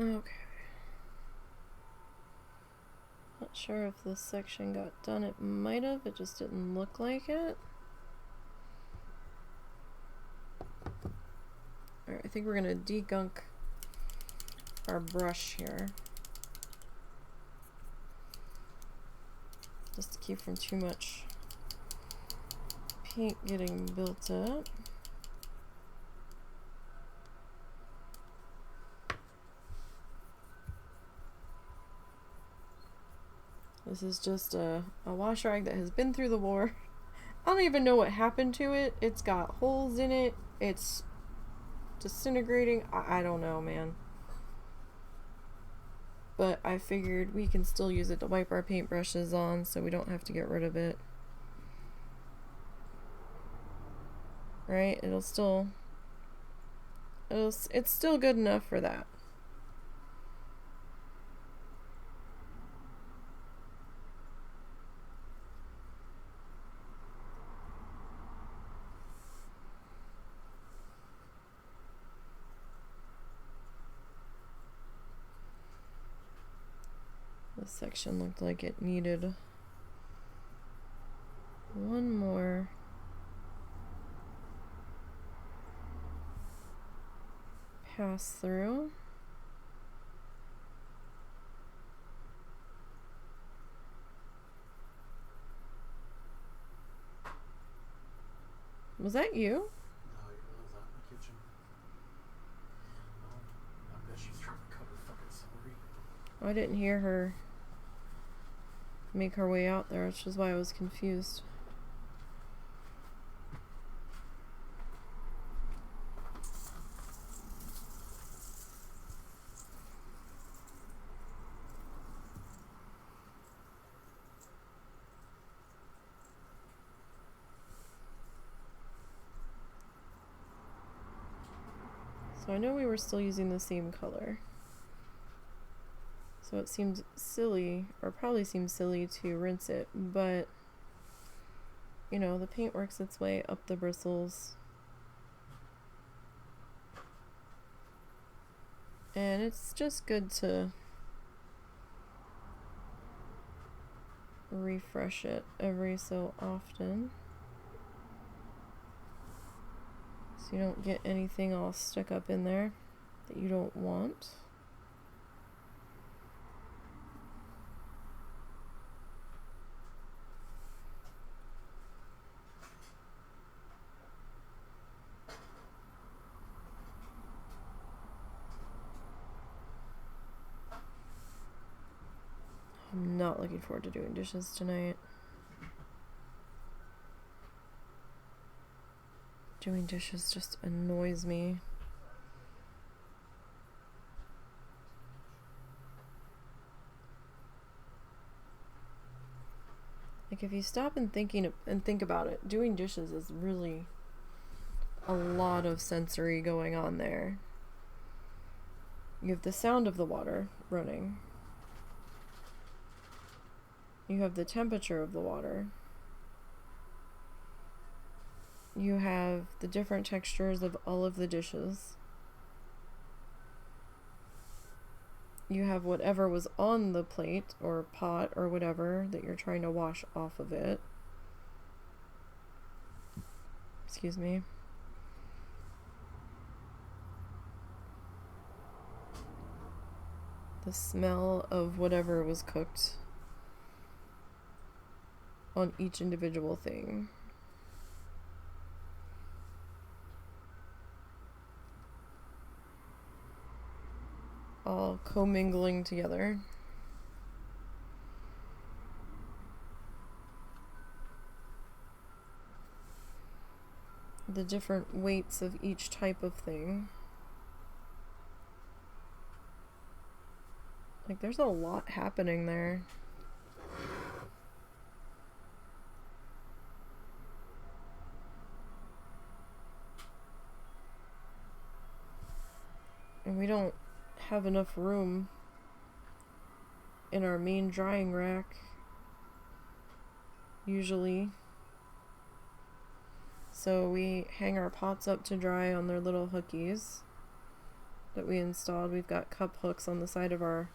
Okay. Not sure if this section got done. It might have, it just didn't look like it. Alright, I think we're gonna degunk our brush here. Just to keep from too much paint getting built up. This is just a wash rag that has been through the war. I don't even know what happened to it. It's got holes in it. It's disintegrating. I don't know, man. But I figured we can still use it to wipe our paintbrushes on so we don't have to get rid of it. Right? It's still good enough for that. This section looked like it needed one more pass through. Was that you? No, it was out in the kitchen. I bet she's trying to cut her fucking celery. I didn't hear her make her way out there, which is why I was confused. So I know we were still using the same color. So it seemed silly, or probably seems silly to rinse it, but you know, the paint works its way up the bristles. And it's just good to refresh it every so often, so you don't get anything all stuck up in there that you don't want. I'm not looking forward to doing dishes tonight. Doing dishes just annoys me. Like, if you stop and think about it, doing dishes is really a lot of sensory going on there. You have the sound of the water running. You have the temperature of the water. You have the different textures of all of the dishes. You have whatever was on the plate or pot or whatever that you're trying to wash off of it. Excuse me. The smell of whatever was cooked on each individual thing. All commingling together. The different weights of each type of thing. Like, there's a lot happening there. And we don't have enough room in our main drying rack, usually. So we hang our pots up to dry on their little hookies that we installed. We've got cup hooks on the side of our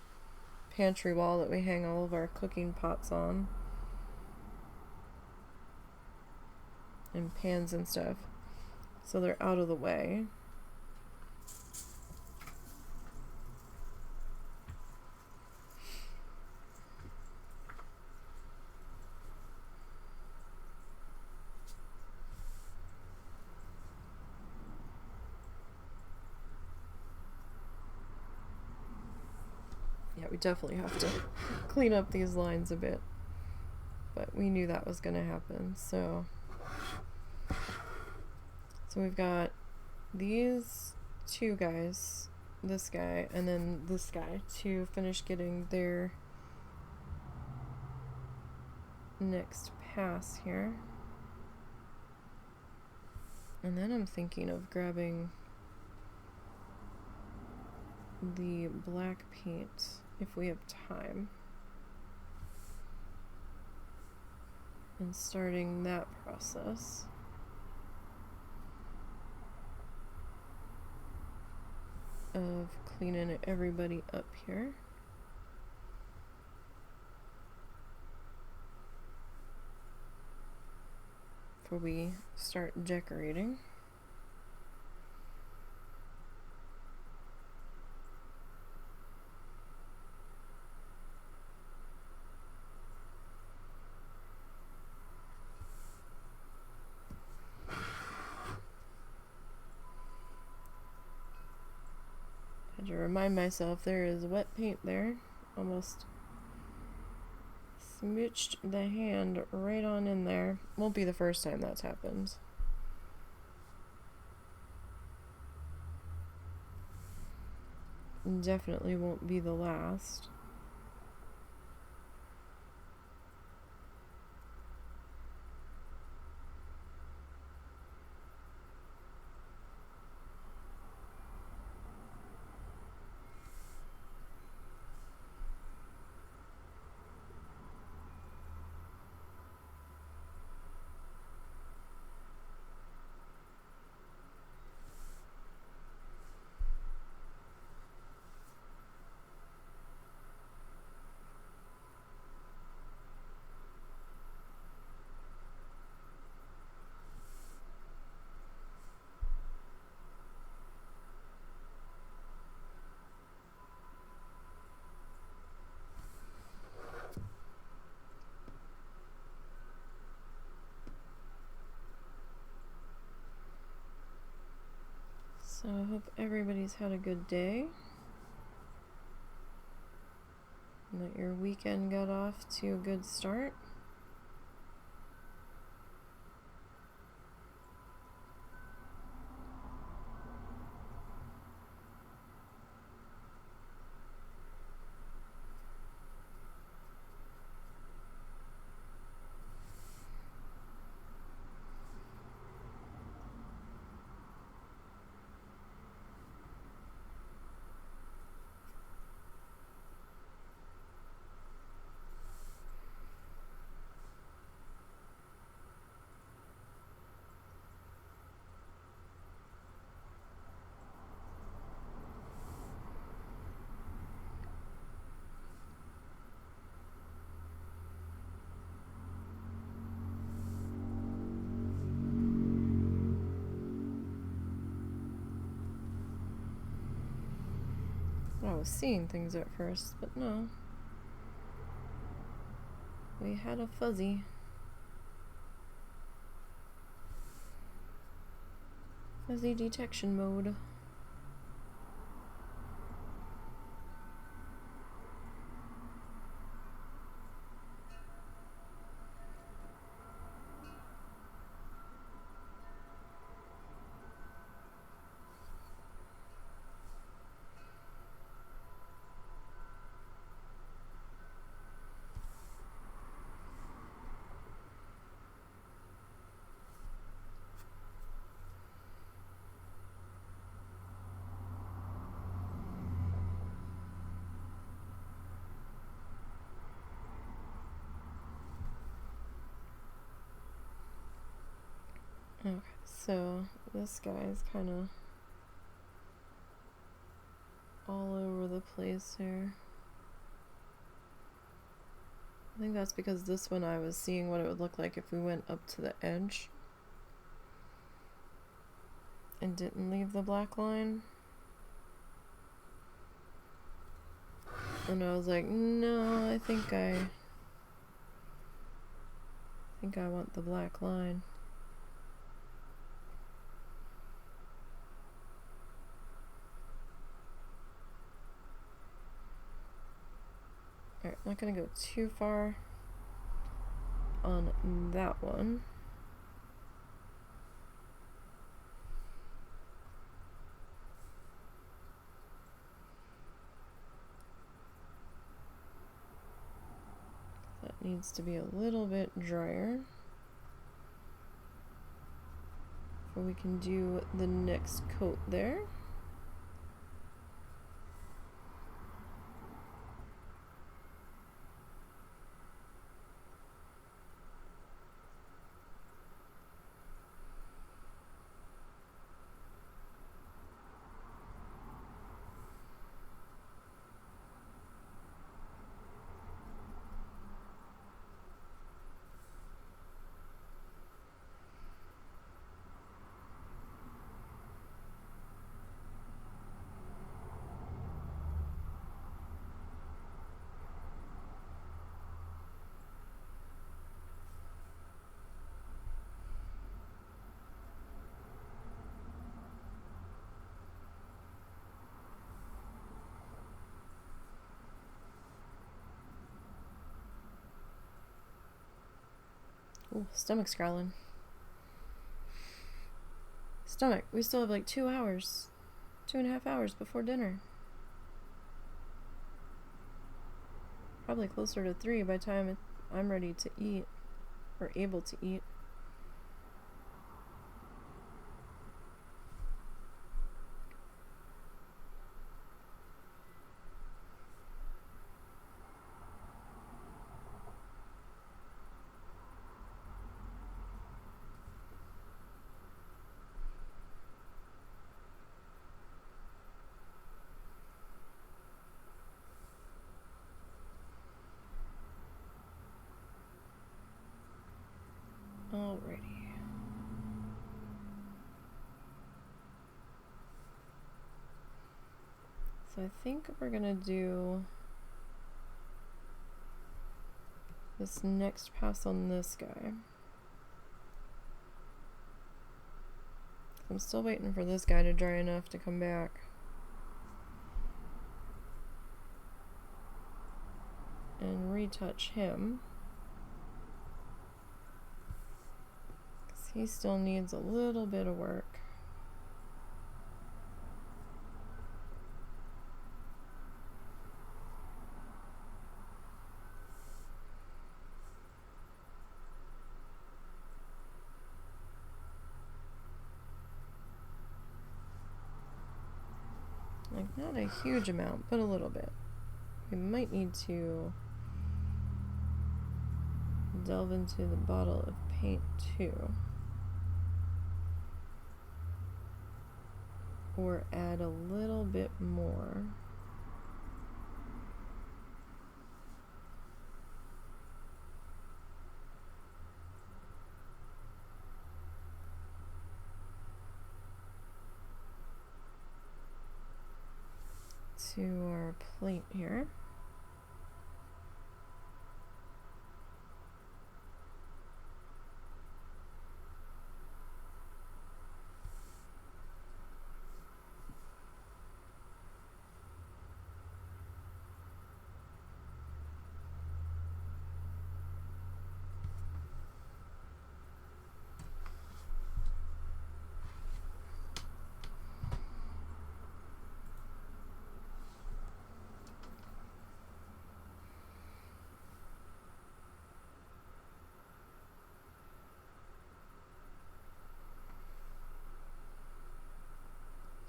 pantry wall that we hang all of our cooking pots on, and pans and stuff, so they're out of the way. Yeah, we definitely have to clean up these lines a bit, but we knew that was going to happen. So we've got these two guys, this guy and then this guy, to finish getting their next pass here. And then I'm thinking of grabbing the black paint if we have time, and starting that process. Of cleaning everybody up here. Before we start decorating. To remind myself there is wet paint there. Almost smooched the hand right on in there. Won't be the first time that's happened. Definitely won't be the last. So I hope everybody's had a good day. And that your weekend got off to a good start. I was seeing things at first, but no. We had a fuzzy. Fuzzy detection mode. Okay, so this guy's kind of all over the place here. I think that's because this one I was seeing what it would look like if we went up to the edge and didn't leave the black line. And I was like, no, I think I want the black line. Alright, I'm not gonna go too far on that one. That needs to be a little bit drier before we can do the next coat there. Ooh, stomach's growling. Stomach, we still have like 2 hours. 2.5 hours before dinner. Probably closer to 3 by the time I'm ready to eat. Or able to eat. Alrighty. So I think we're gonna do this next pass on this guy. I'm still waiting for this guy to dry enough to come back. And retouch him. Because he still needs a little bit of work. Like, not a huge amount, but a little bit. We might need to delve into the bottle of paint too. Or add a little bit more. To our plate here.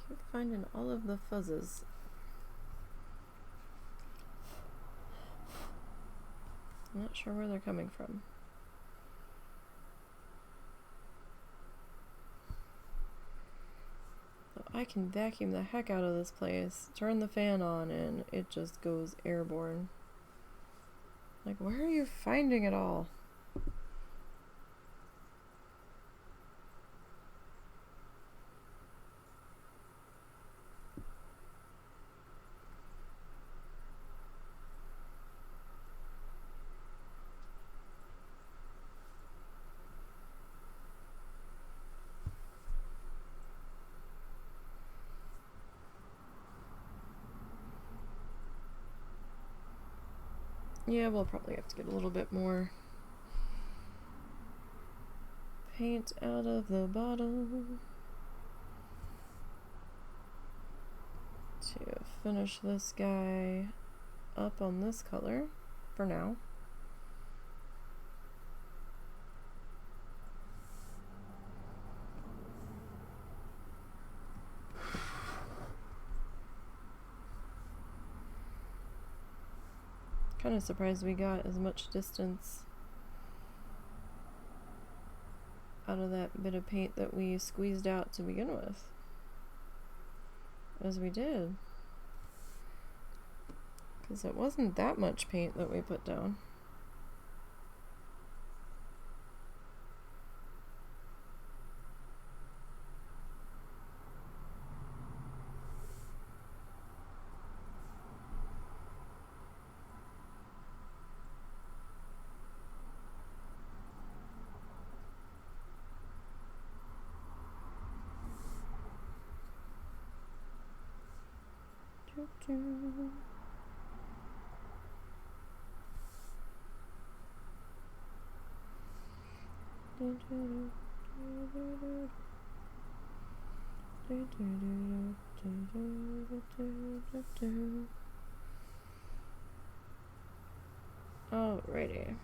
Keep finding all of the fuzzes. I'm not sure where they're coming from. I can vacuum the heck out of this place, turn the fan on, and it just goes airborne. Like, where are you finding it all? Yeah, we'll probably have to get a little bit more paint out of the bottle to finish this guy up on this color for now. Kind of surprised we got as much distance out of that bit of paint that we squeezed out to begin with as we did, because it wasn't that much paint that we put down. Alrighty.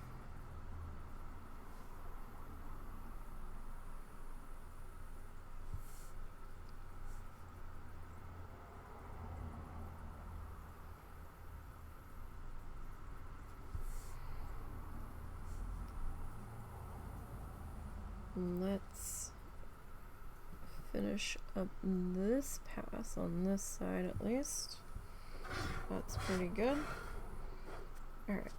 Let's finish up this pass on this side at least. That's pretty good. Alright.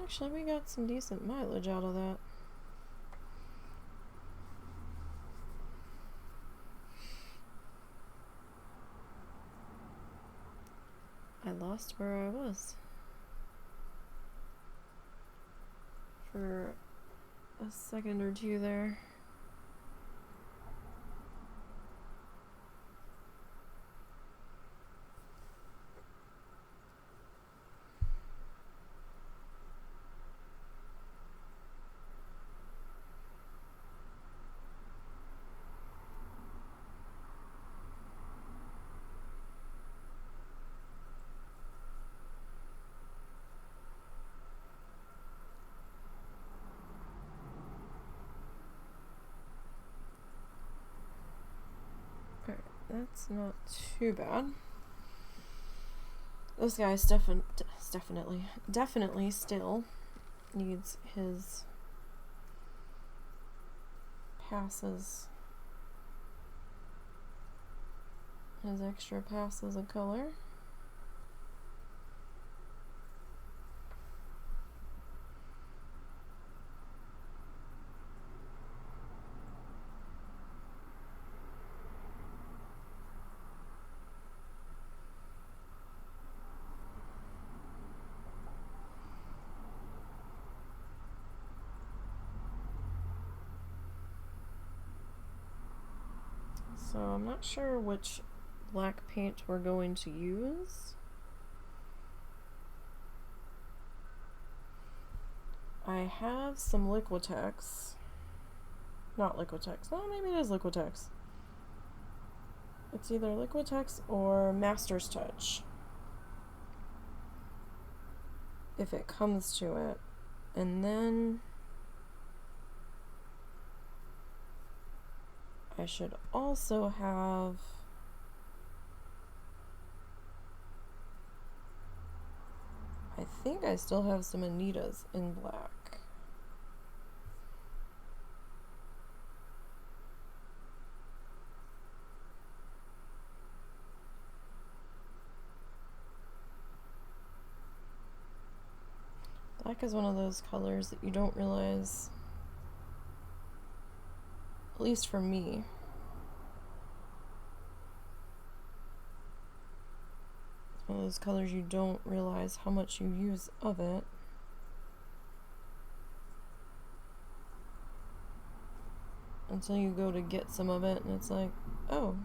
Actually, we got some decent mileage out of that. I lost where I was. for a second or two there. Alright, that's not too bad. This guy's definitely still needs his passes, his extra passes of color. So I'm not sure which black paint we're going to use. I have some Liquitex. Not Liquitex. Oh, maybe it is Liquitex. It's either Liquitex or Master's Touch, if it comes to it. And then I should also have I think I still have some Anitas in black. Black is one of those colors that you don't realize, at least for me, it's one of those colors you don't realize how much you use of it until you go to get some of it and it's like, oh,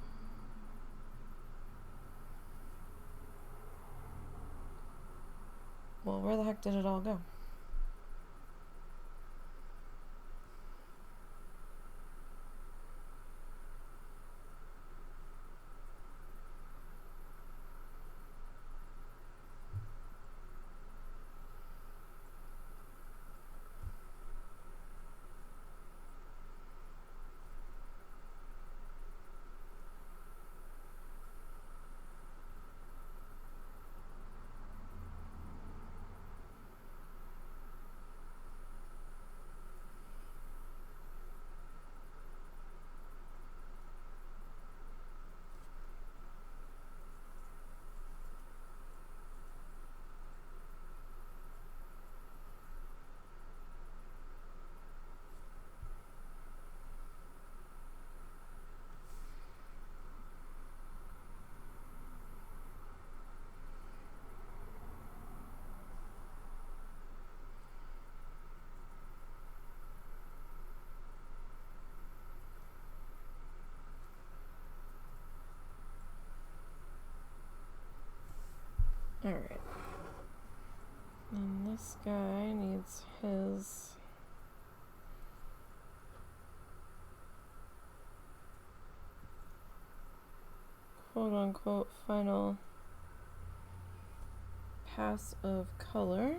well, where the heck did it all go? Alright. And this guy needs his quote-unquote final pass of color.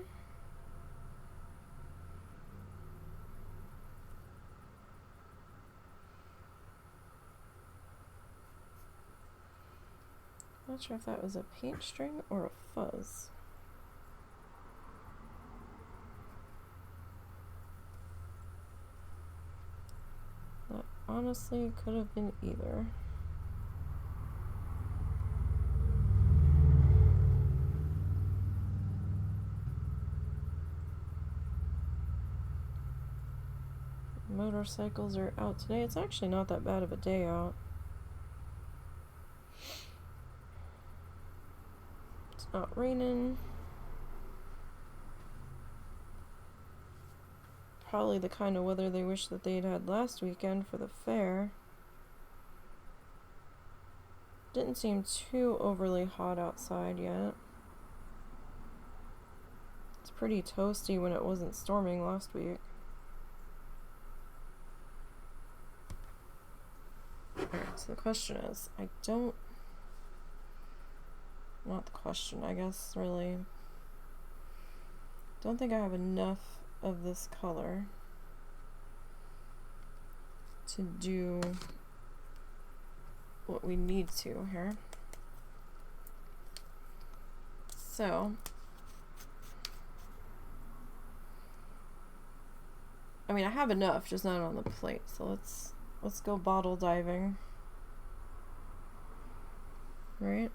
Not sure if that was a paint string or a fuzz. That honestly could have been either. Motorcycles are out today. It's actually not that bad of a day out. It's not raining. probably the kind of weather they wish that they'd had last weekend for the fair. Didn't seem too overly hot outside yet. It's pretty toasty when it wasn't storming last week. Alright, so the question is, not the question, I guess, really. Don't think I have enough of this color to do what we need to here. So, I mean, I have enough, just not on the plate. So let's go bottle diving. Right?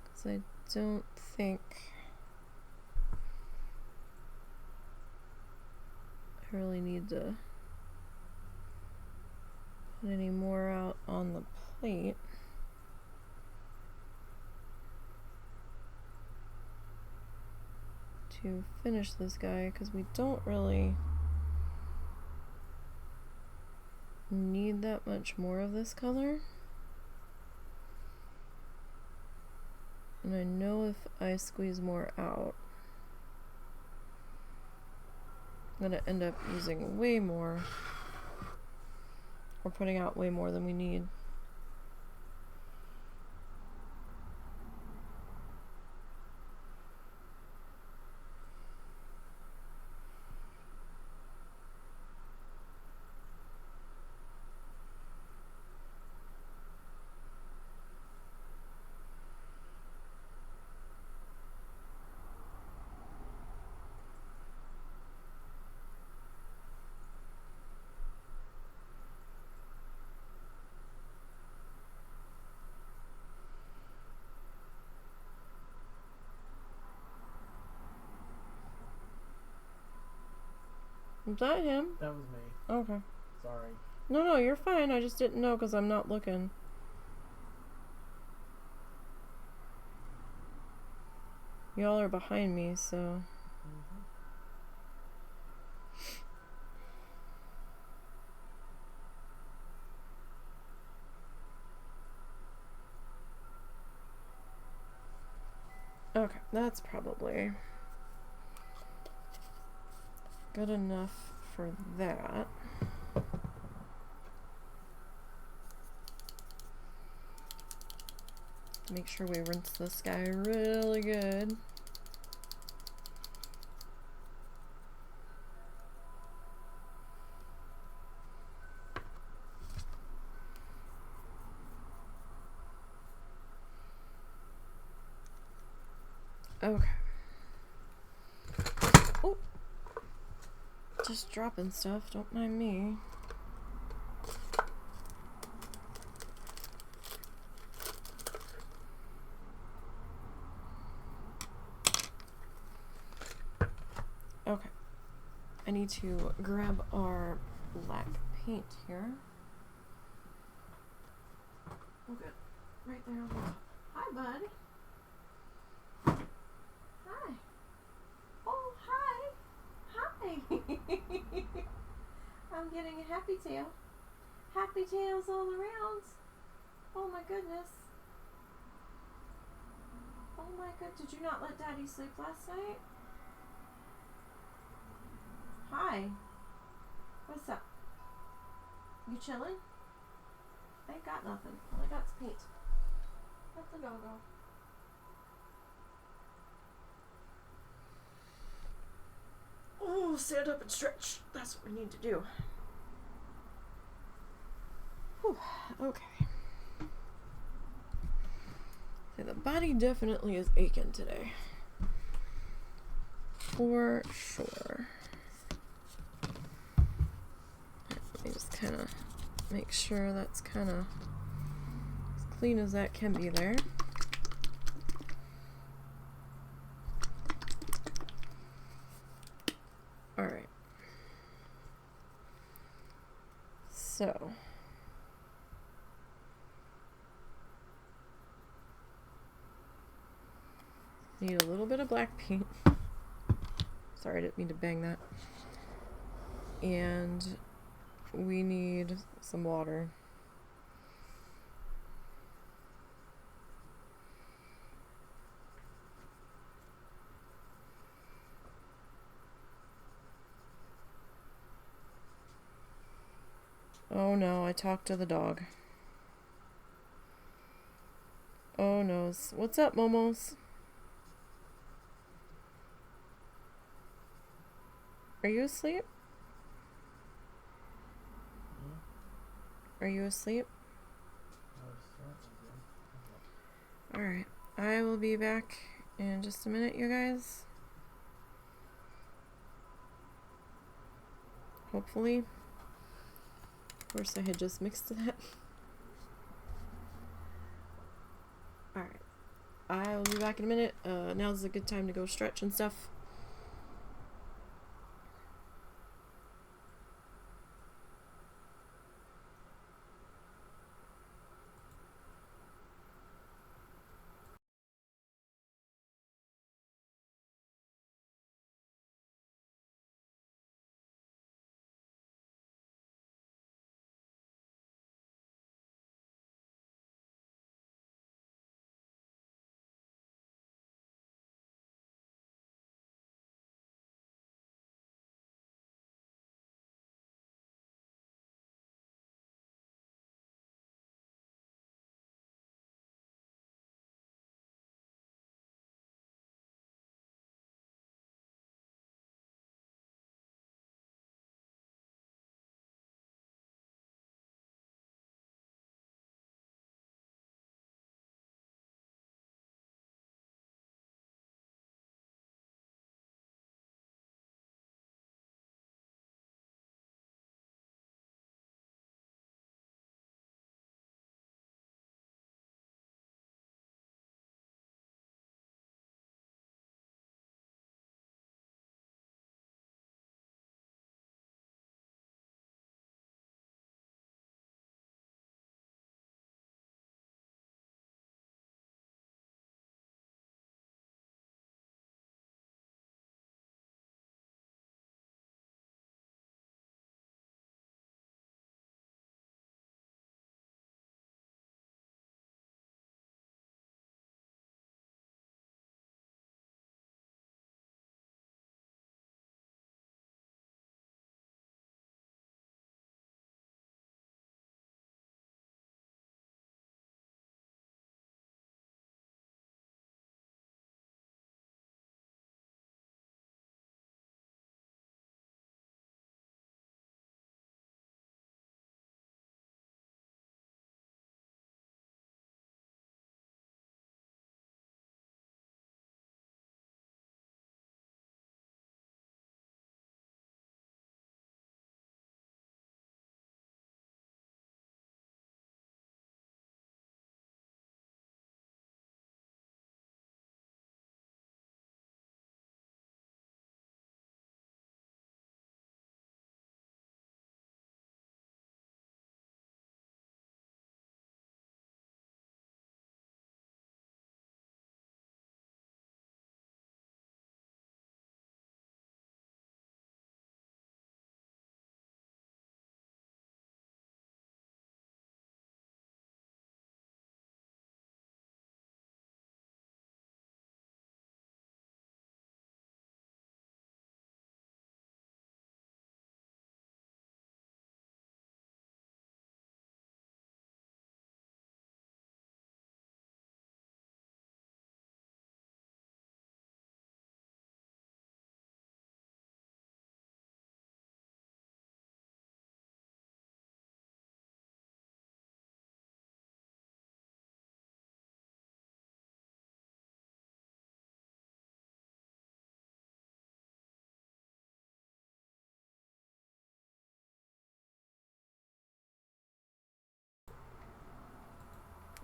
Because I don't think I really need to put any more out on the plate. To finish this guy, because we don't really need that much more of this color. And I know if I squeeze more out, I'm gonna end up using way more, or putting out way more than we need. Was that him? That was me. Okay. Sorry. No, you're fine. I just didn't know because I'm not looking. Y'all are behind me, so. Okay, that's probably good enough for that. Make sure we rinse this guy really good. Okay. Oh, just dropping stuff, don't mind me. Okay, I need to grab our black paint here. Okay, right there on the top. Hi, bud. Hi. Oh, hi. Hi. I'm getting a happy tail. Happy tails all around. Oh my goodness. Oh my god, did you not let Daddy sleep last night? Hi. What's up? You chilling? I ain't got nothing. All I got's paint. Let the dog go. Oh, stand up and stretch. That's what we need to do. Whew. Okay. So the body definitely is aching today. For sure. Let me just kind of make sure that's kind of as clean as that can be there. Alright. So. Need a little bit of black paint. Sorry, I didn't mean to bang that. And we need some water. Oh no, I talked to the dog. Oh no. What's up, Momos? Are you asleep? Are you asleep? Alright. I will be back in just a minute, you guys. Hopefully. Of course, I had just mixed that. Alright. I will be back in a minute. Now's a good time to go stretch and stuff.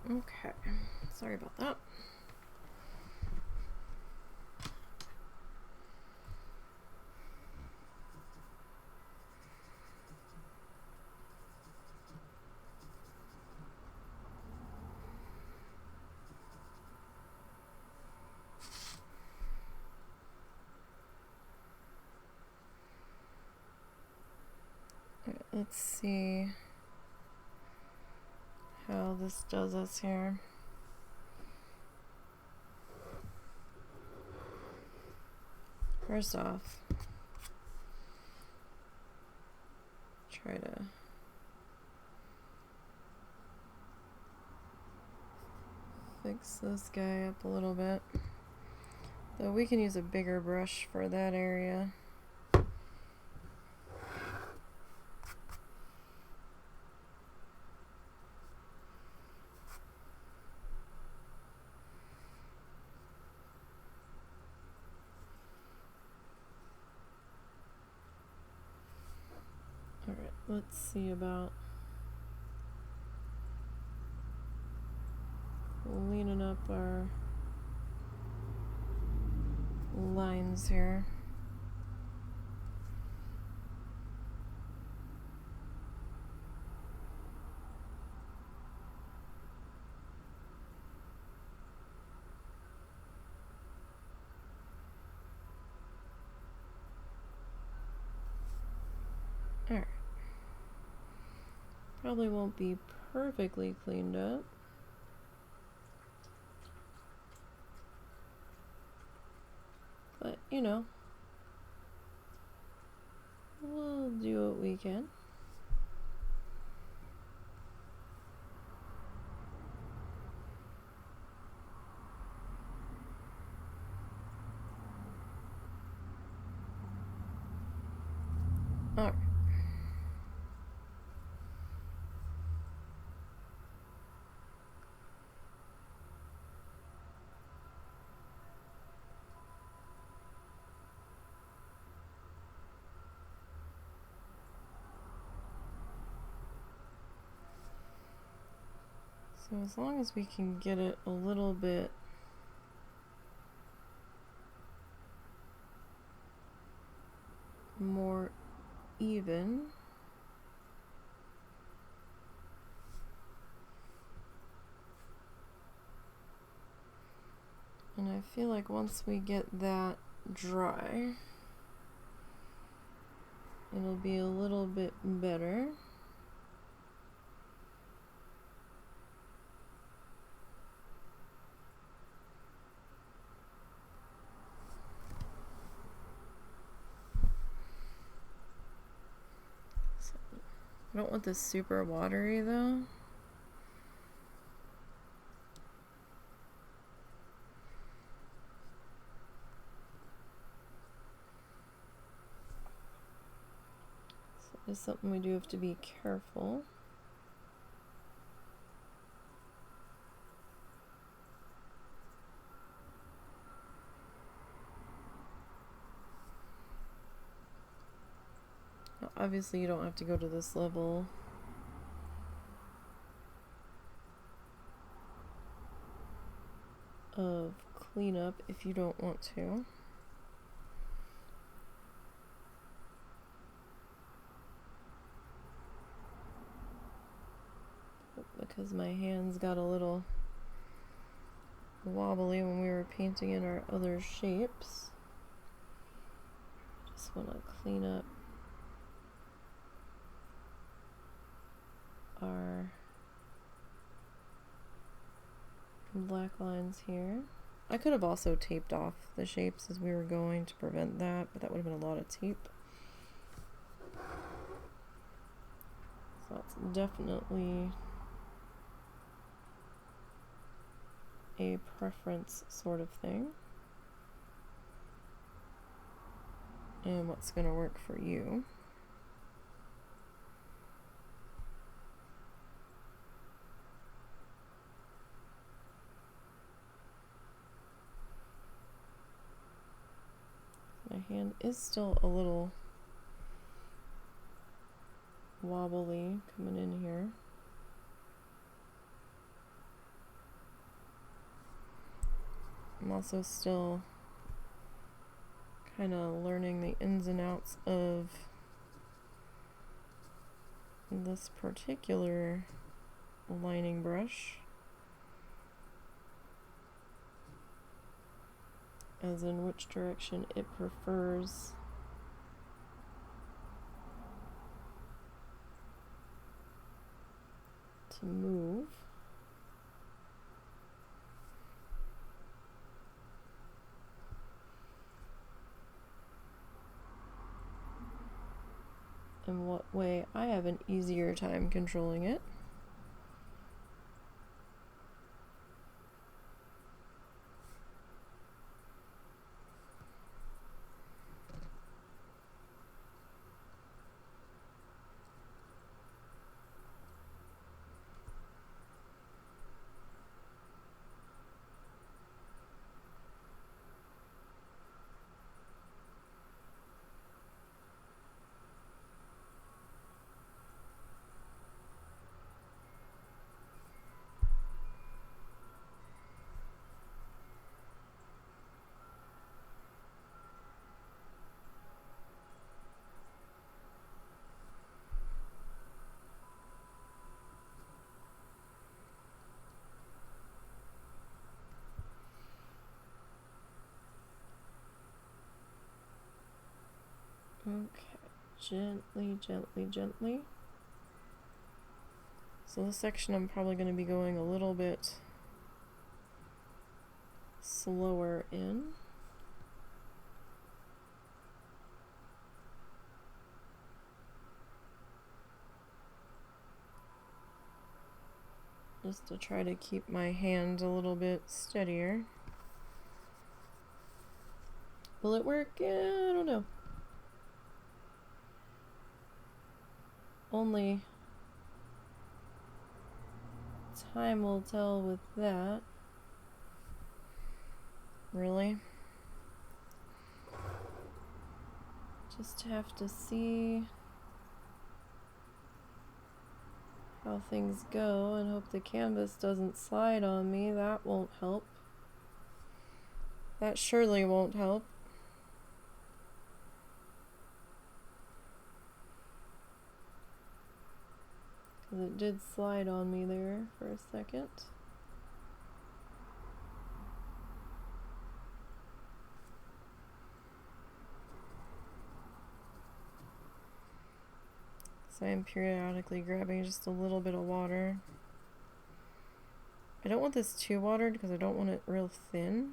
Okay. Sorry about that. let's see how this does us here. First off, try to fix this guy up a little bit. Though we can use a bigger brush for that area. Alright, let's see about cleaning up our lines here. Alright. Probably won't be perfectly cleaned up. But, you know, we'll do what we can. All right. So as long as we can get it a little bit more even. And I feel like once we get that dry, it'll be a little bit better. I don't want this super watery though. So it's something we do have to be careful. Obviously, you don't have to go to this level of cleanup if you don't want to. Because my hands got a little wobbly when we were painting in our other shapes. Just want to clean up our black lines here. I could have also taped off the shapes as we were going to prevent that, but that would have been a lot of tape. So that's definitely a preference sort of thing. And what's going to work for you. My hand is still a little wobbly coming in here. I'm also still kind of learning the ins and outs of this particular lining brush, as in which direction it prefers to move. In what way I have an easier time controlling it. Okay, gently, gently, gently. So this section I'm probably going to be going a little bit slower in. Just to try to keep my hand a little bit steadier. Will it work? Yeah, I don't know. Only time will tell with that. Really? Just have to see how things go and hope the canvas doesn't slide on me. That won't help. That surely won't help. Because it did slide on me there for a second. So I am periodically grabbing just a little bit of water. I don't want this too watered because I don't want it real thin.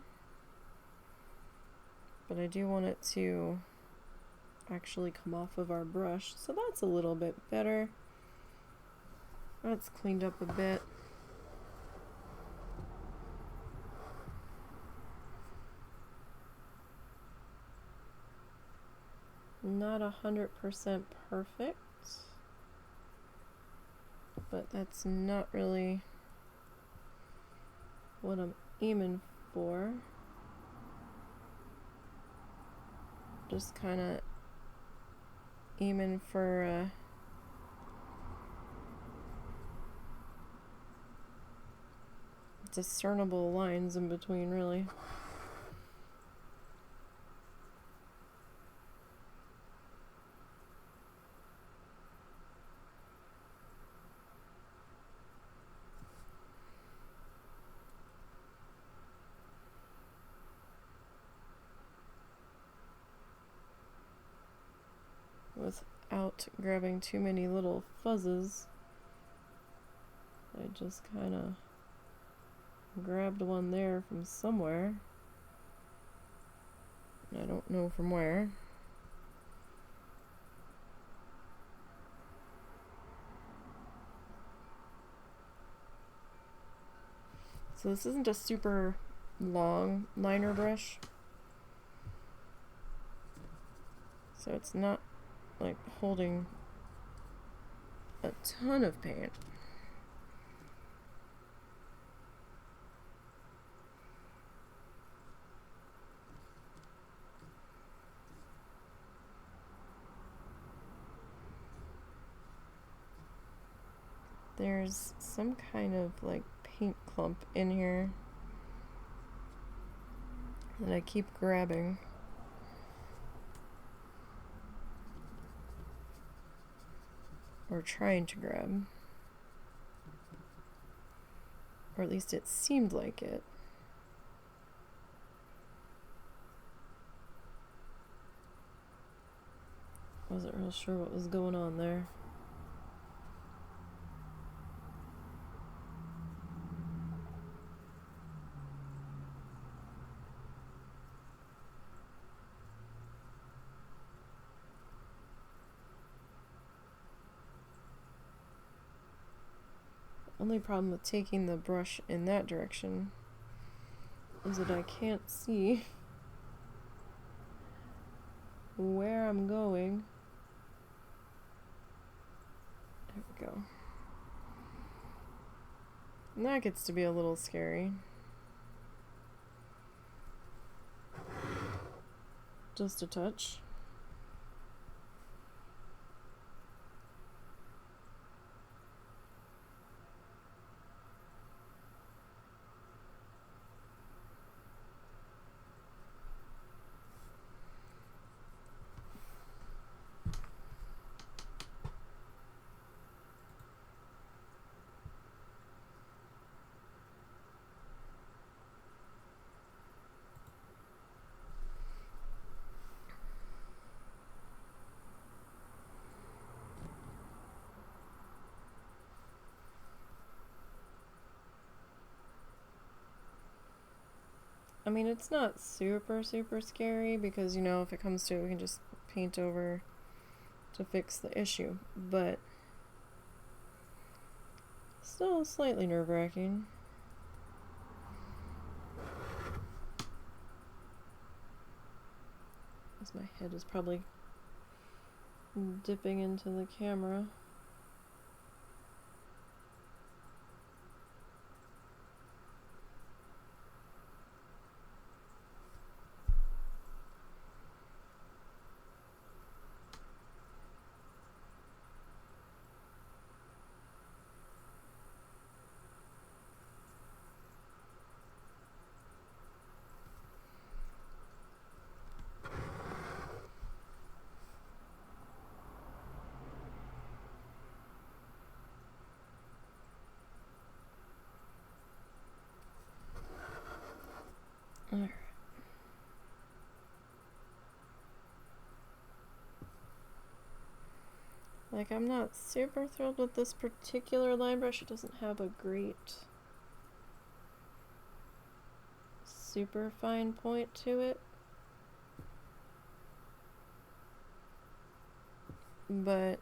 But I do want it to actually come off of our brush. So that's a little bit better. That's cleaned up a bit. Not 100% perfect, but that's not really what I'm aiming for. Just kind of aiming for discernible lines in between, really. Without grabbing too many little fuzzes, I just kind of grabbed one there from somewhere. I don't know from where. So this isn't a super long liner brush, so it's not like holding a ton of paint. There's some kind of like paint clump in here that I keep grabbing. Or trying to grab. Or at least it seemed like it. Wasn't real sure what was going on there. Only problem with taking the brush in that direction is that I can't see where I'm going. There we go. And that gets to be a little scary. Just a touch. I mean, it's not super scary because, you know, if it comes to it, we can just paint over to fix the issue, but still slightly nerve-wracking. As my head is probably dipping into the camera. Alright. Like, I'm not super thrilled with this particular line brush. It doesn't have a great super fine point to it. But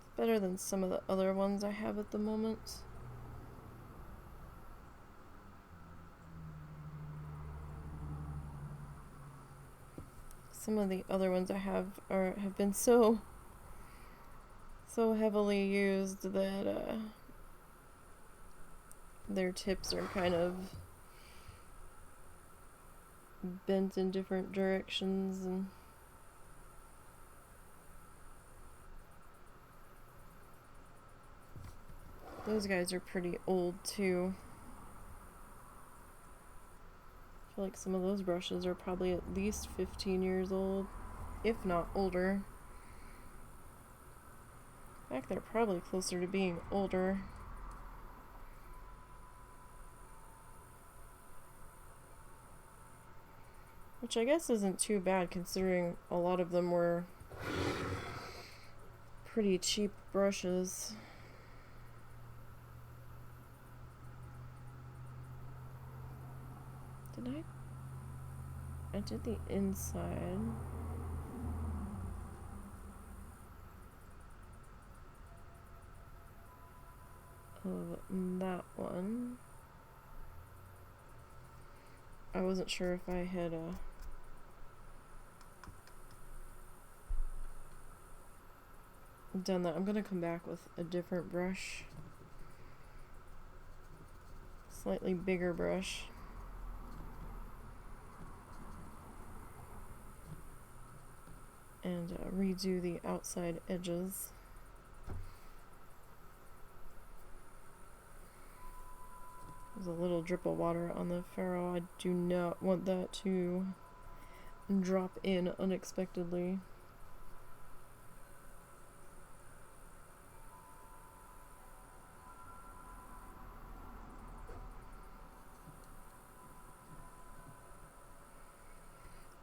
it's better than some of the other ones I have at the moment. Some of the other ones I have been so heavily used that their tips are kind of bent in different directions, and those guys are pretty old too. I feel like some of those brushes are probably at least 15 years old, if not older. In fact, they're probably closer to being older. Which I guess isn't too bad considering a lot of them were pretty cheap brushes. I did the inside. Of that one. I wasn't sure if I had done that. I'm gonna come back with a different brush. Slightly bigger brush. And redo the outside edges. There's a little drip of water on the ferrule. I do not want that to drop in unexpectedly.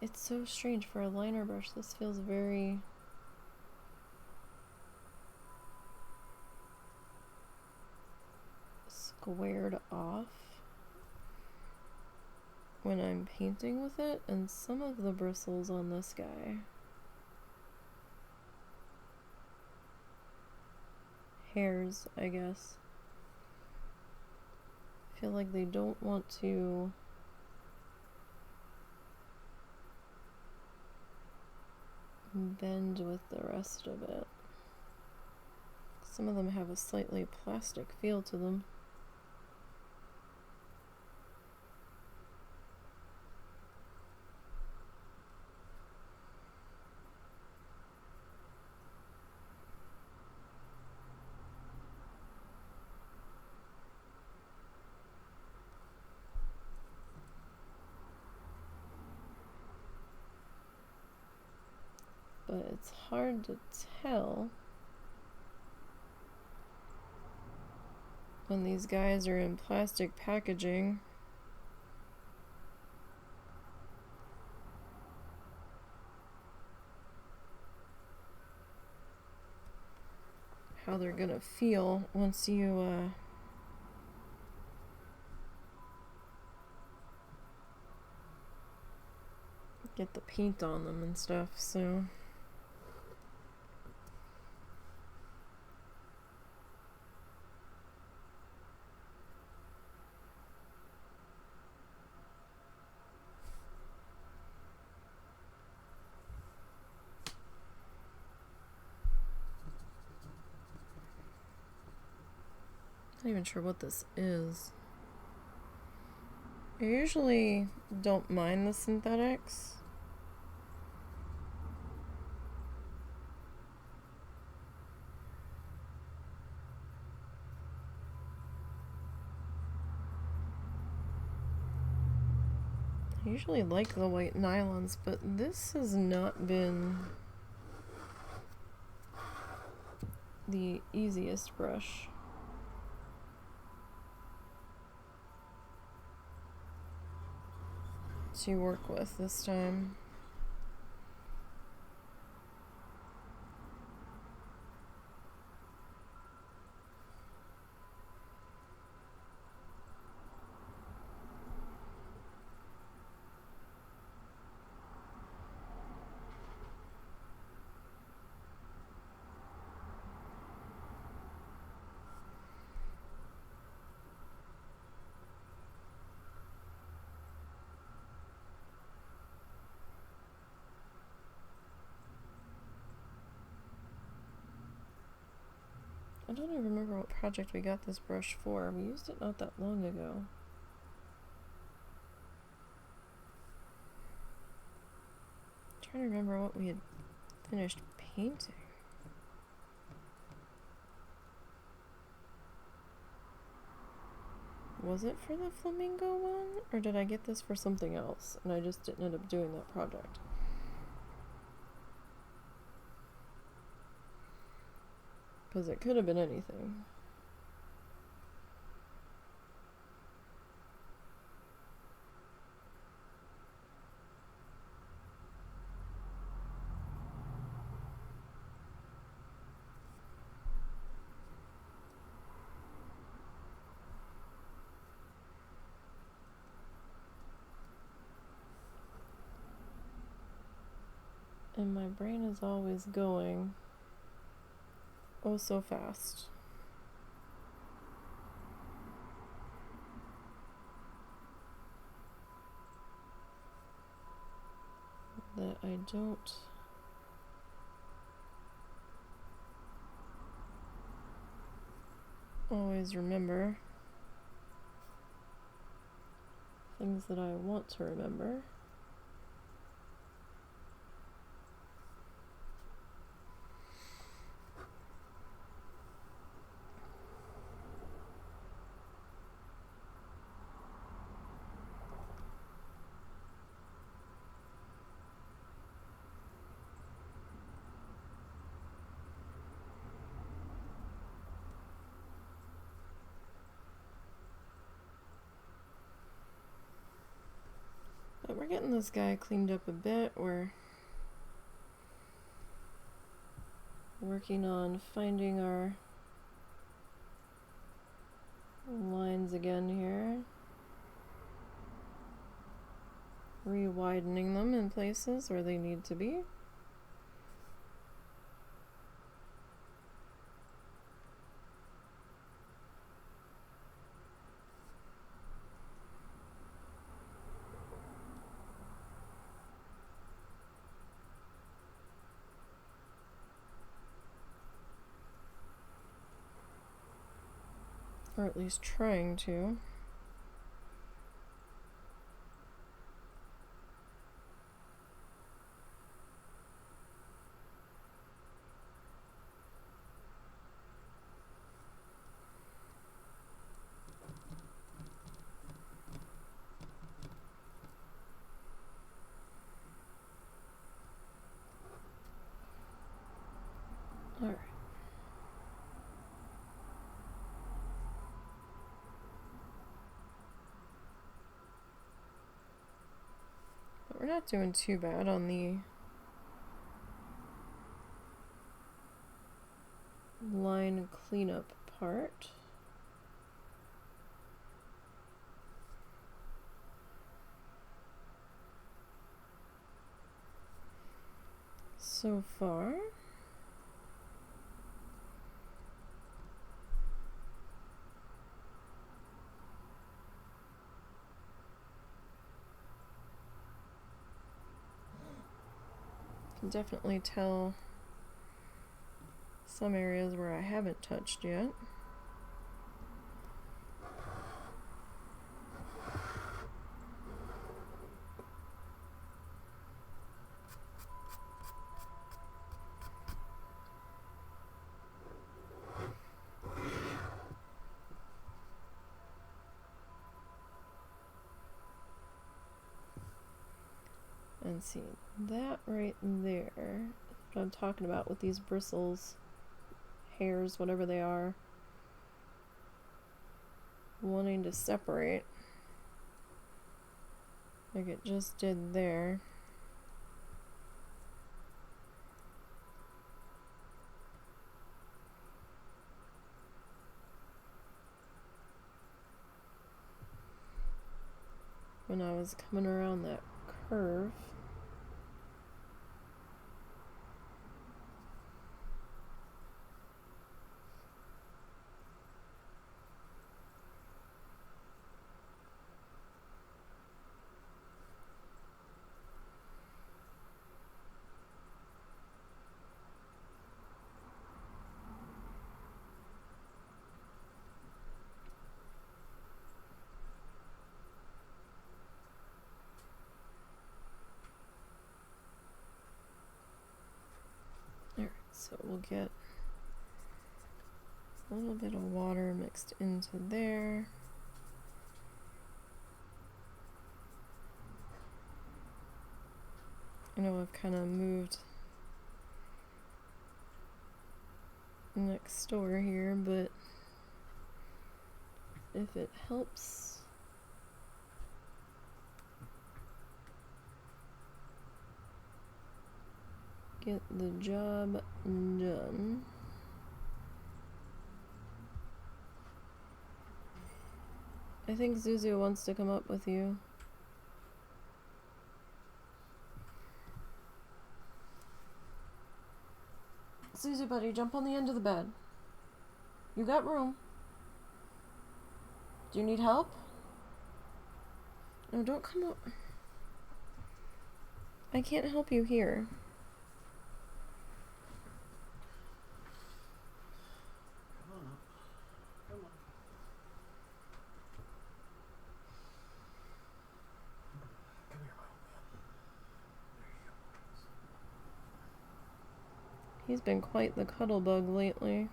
It's so strange for a liner brush. This feels very squared off when I'm painting with it, and some of the bristles on this guy hairs, I guess. I feel like they don't want to bend with the rest of it. Some of them have a slightly plastic feel to them. But it's hard to tell when these guys are in plastic packaging how they're gonna feel once you get the paint on them and stuff, so not even sure what this is. I usually don't mind the synthetics. I usually like the white nylons, but this has not been the easiest brush to work with this time. I don't even remember what project we got this brush for. We used it not that long ago. I'm trying to remember what we had finished painting. Was it for the flamingo one? Or did I get this for something else and I just didn't end up doing that project? Because it could have been anything. And my brain is always going oh so fast. That I don't always remember things that I want to remember. But we're getting this guy cleaned up a bit. We're working on finding our lines again here. Re-widening them in places where they need to be. Or at least trying to. Alright. But we're not doing too bad on the line cleanup part. So far. Can definitely tell some areas where I haven't touched yet. And see, that right there, what I'm talking about with these bristles, hairs, whatever they are, wanting to separate, like it just did there. When I was coming around that curve. So we'll get a little bit of water mixed into there. I know I've kind of moved next door here, but if it helps get the job done. I think Zuzu wants to come up with you. Zuzu buddy, jump on the end of the bed. You got room. Do you need help? No, don't come up. I can't help you here. He's been quite the cuddle bug lately.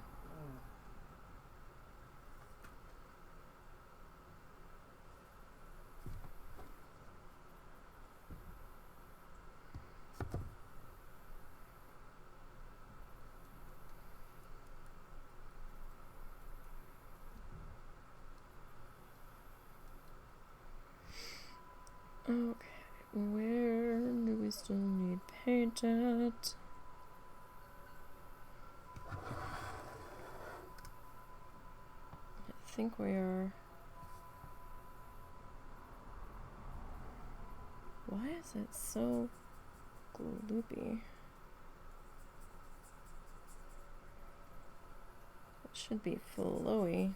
Okay, where do we still need paint at? I think we are. Why is it so gloopy? It should be flowy.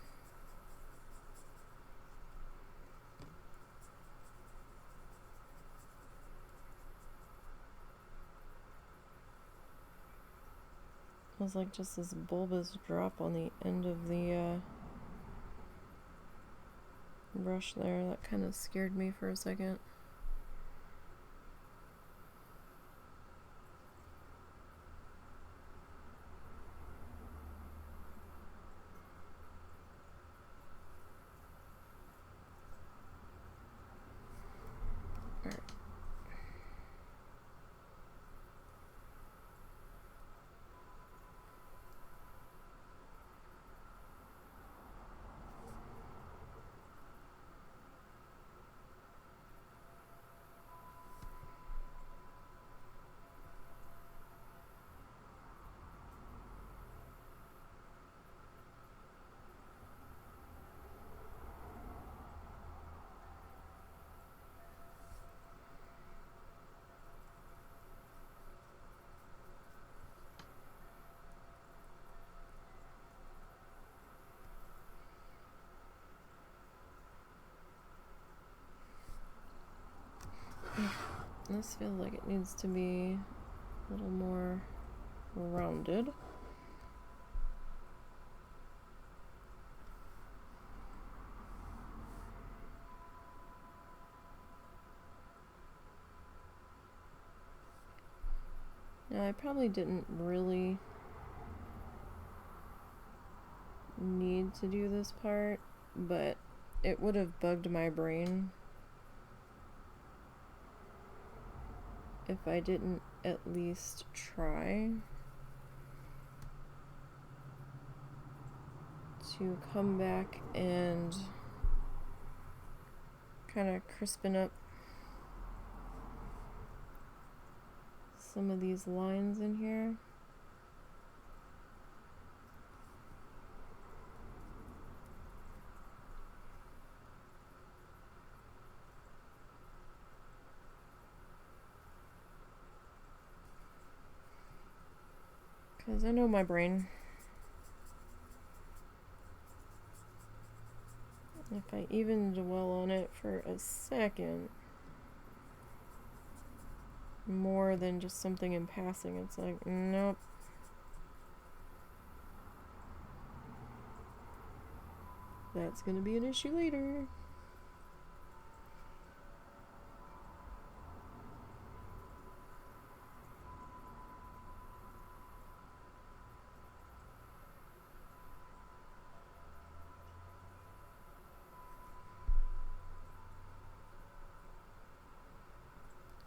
It was like just this bulbous drop on the end of the brush there. That kind of scared me for a second. This feels like it needs to be a little more rounded. Now, I probably didn't really need to do this part, but it would have bugged my brain if I didn't at least try to come back and kind of crispen up some of these lines in here. Because I know my brain. If I even dwell on it for a second, more than just something in passing, it's like, nope. That's gonna be an issue later.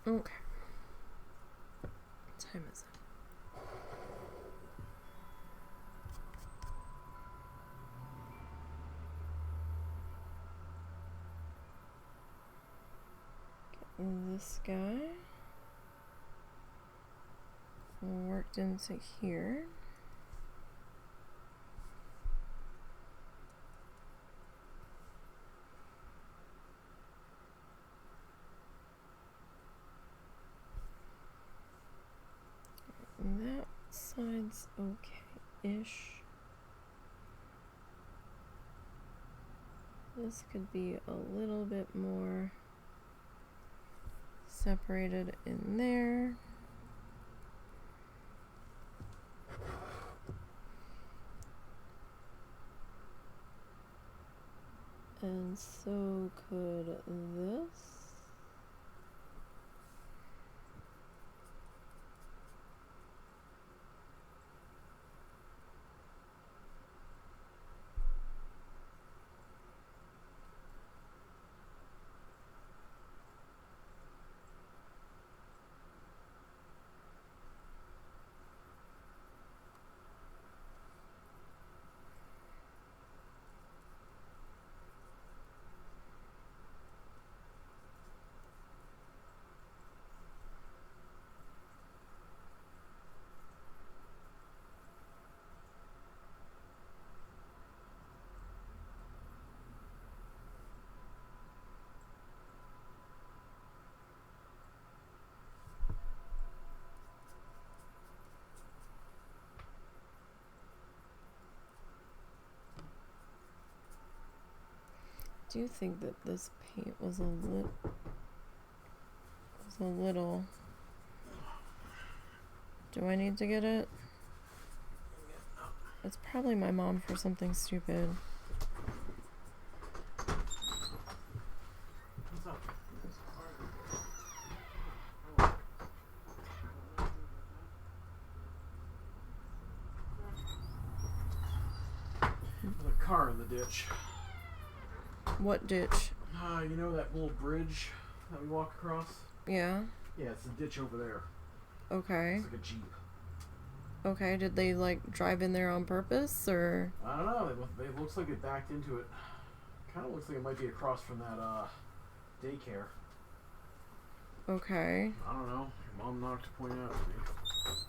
Okay. What time is it? Get this guy worked into here. That side's okay-ish. This could be a little bit more separated in there. And so could this. I do think that this paint was a little. Do I need to get it? It's probably my mom for something stupid. car in the ditch. What ditch? You know that little bridge that we walk across? Yeah. Yeah, it's a ditch over there. Okay. It's like a Jeep. Okay, did they, like, drive in there on purpose, or? I don't know. It looks like it backed into it. Kind of looks like it might be across from that daycare. Okay. I don't know. Your mom knocked to point out to me.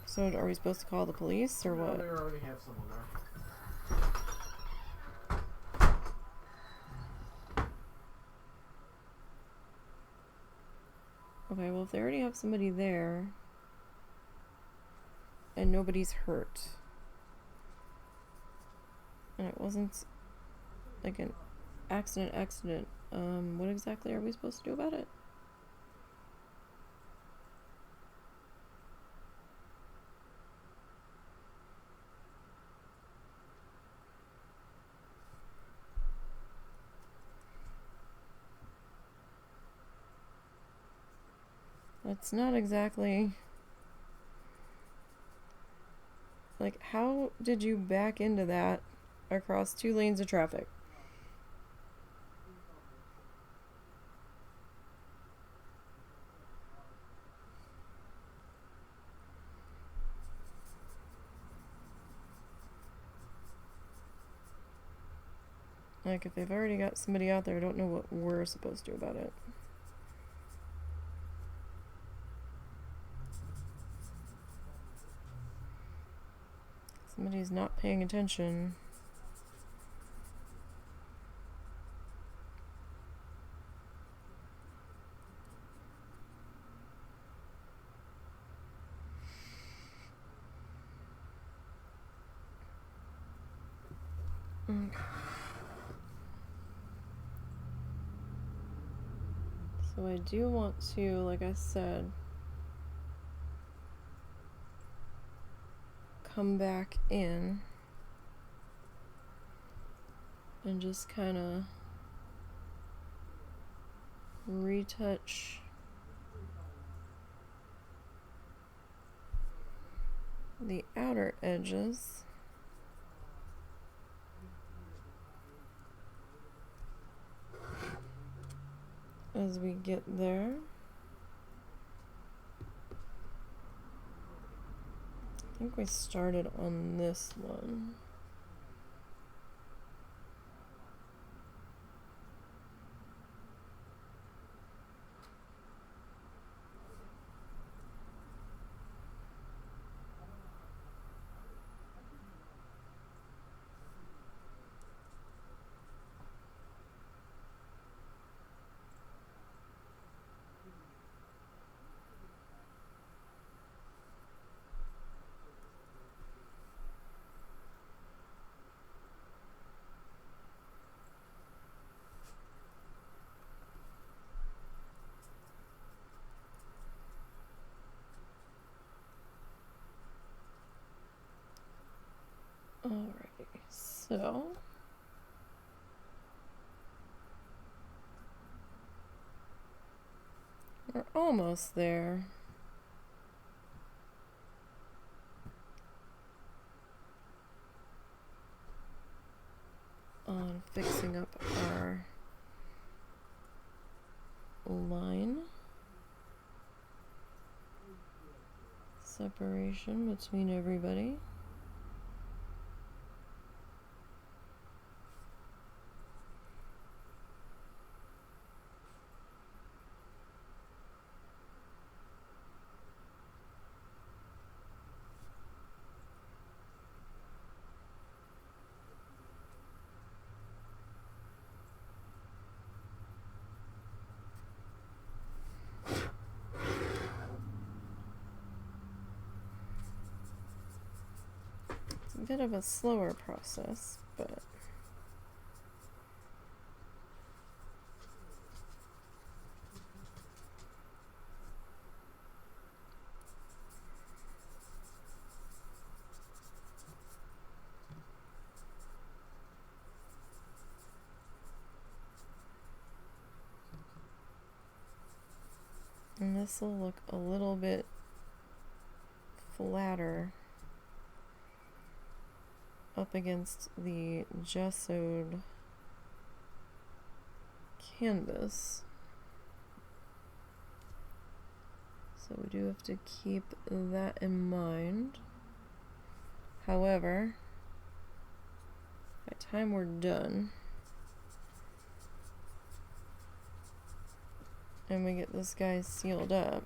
So are we supposed to call the police, or what? They already have someone there. Okay, well, if they already have somebody there, and nobody's hurt, and it wasn't, like, an accident, what exactly are we supposed to do about it? That's not exactly... Like, how did you back into that across 2 lanes of traffic? Like, if they've already got somebody out there, I don't know what we're supposed to do about it. Somebody's not paying attention. Okay. So I do want to, like I said, come back in and just kind of retouch the outer edges. As we get there. I think we started on this one. Alrighty, so we're almost there. On fixing up our line separation between everybody. A bit of a slower process, but and this will look a little bit flatter up against the gessoed canvas. So we do have to keep that in mind. However, by the time we're done and we get this guy sealed up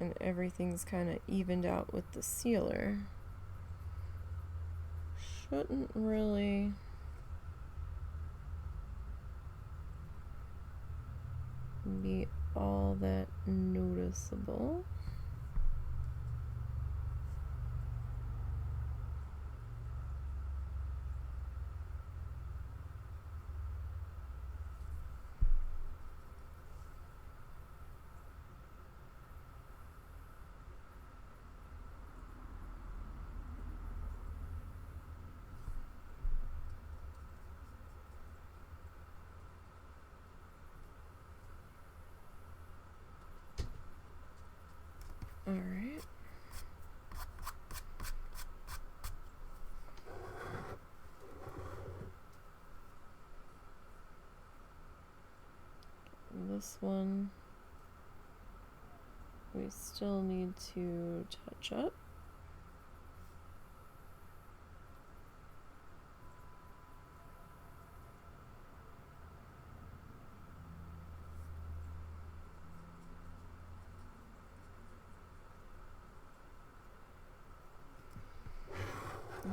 and everything's kind of evened out with the sealer, shouldn't really be all that noticeable. All right. This one we still need to touch up.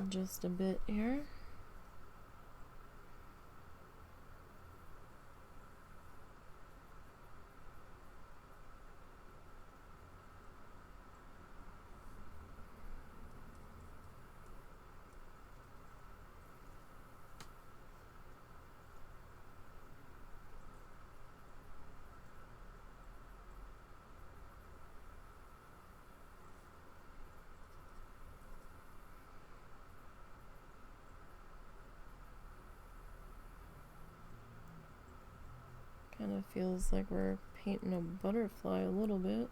Just a bit here. Kind of feels like we're painting a butterfly a little bit.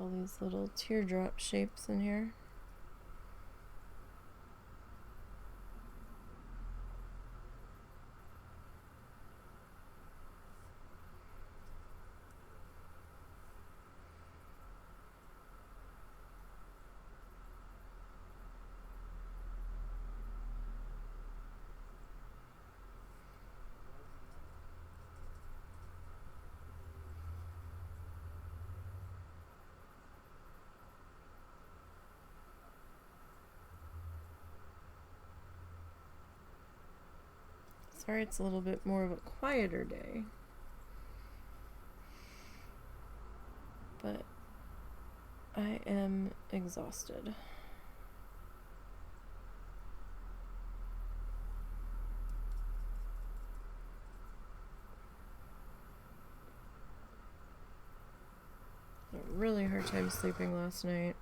All these little teardrop shapes in here. Sorry, it's a little bit more of a quieter day, but I am exhausted. I had a really hard time sleeping last night.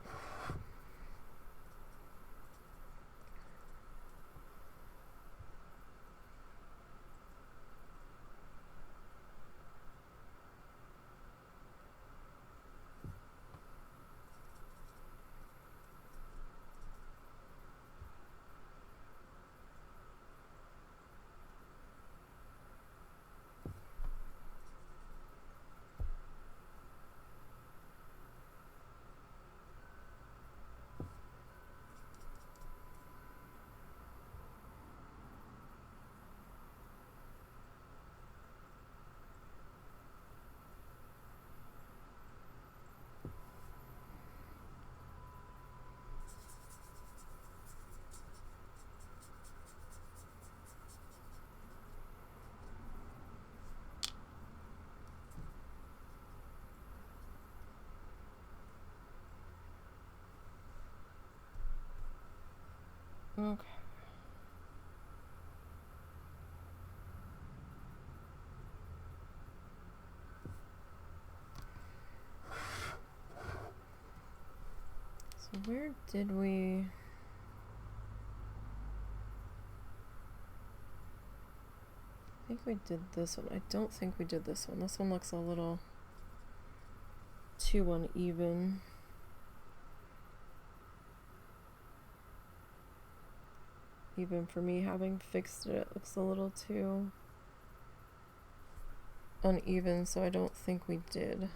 Okay. So where did we... I think we did this one. I don't think we did this one. This one looks a little too uneven. Even for me having fixed it, it looks a little too uneven, so I don't think we did.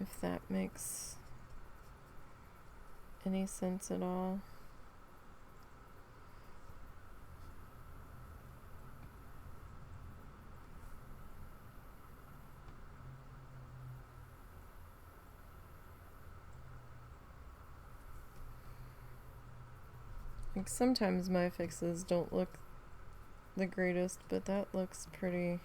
If that makes any sense at all. Like sometimes my fixes don't look the greatest, but that looks pretty.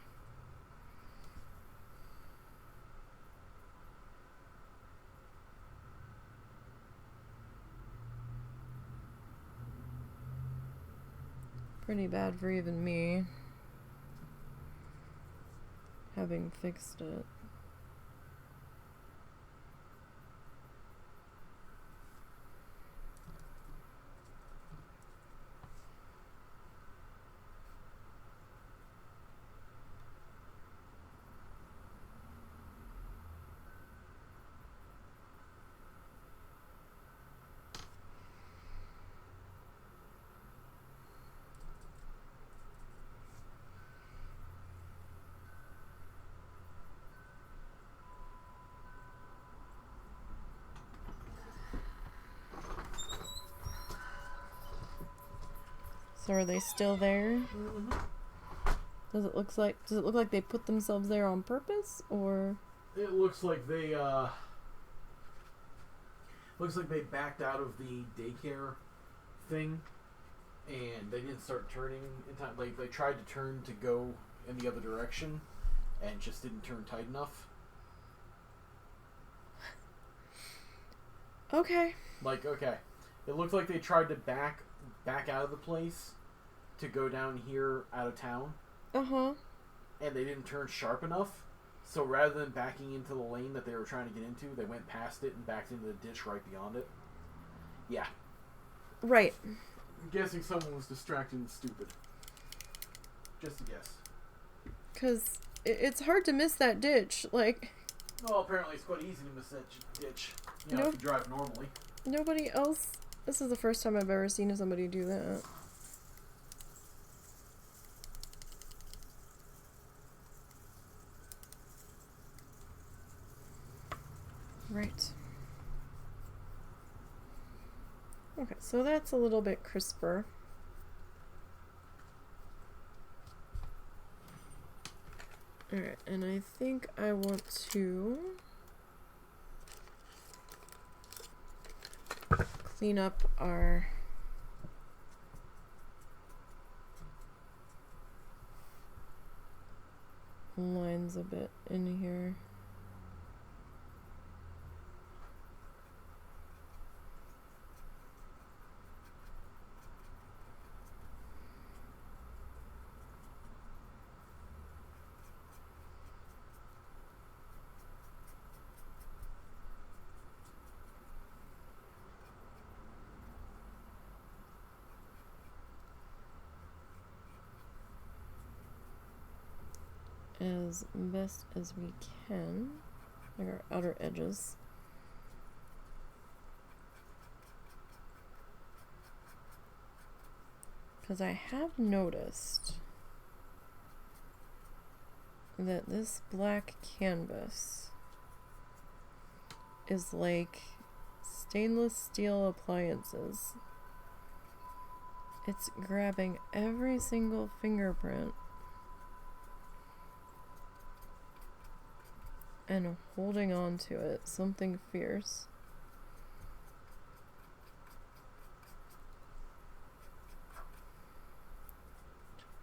Pretty bad for even me, having fixed it. So are they still there? Mm-hmm. Does it look like they put themselves there on purpose, or? It looks like they backed out of the daycare thing, and they didn't start turning in time. Like they tried to turn to go in the other direction, and just didn't turn tight enough. Okay. Okay. It looked like they tried to back out of the place to go down here out of town. Uh-huh. And they didn't turn sharp enough. So rather than backing into the lane that they were trying to get into, they went past it and backed into the ditch right beyond it. Yeah. Right. I'm guessing someone was distracted and stupid. Just a guess. Because it's hard to miss that ditch. Like, Well, apparently it's quite easy to miss that ditch. You know, if you drive normally. Nobody else. This is the first time I've ever seen somebody do that. Right. Okay, so that's a little bit crisper. Alright, and I think I want to clean up our lines a bit in here. As best as we can, like our outer edges. Because I have noticed that this black canvas is like stainless steel appliances. It's grabbing every single fingerprint and holding on to it, something fierce.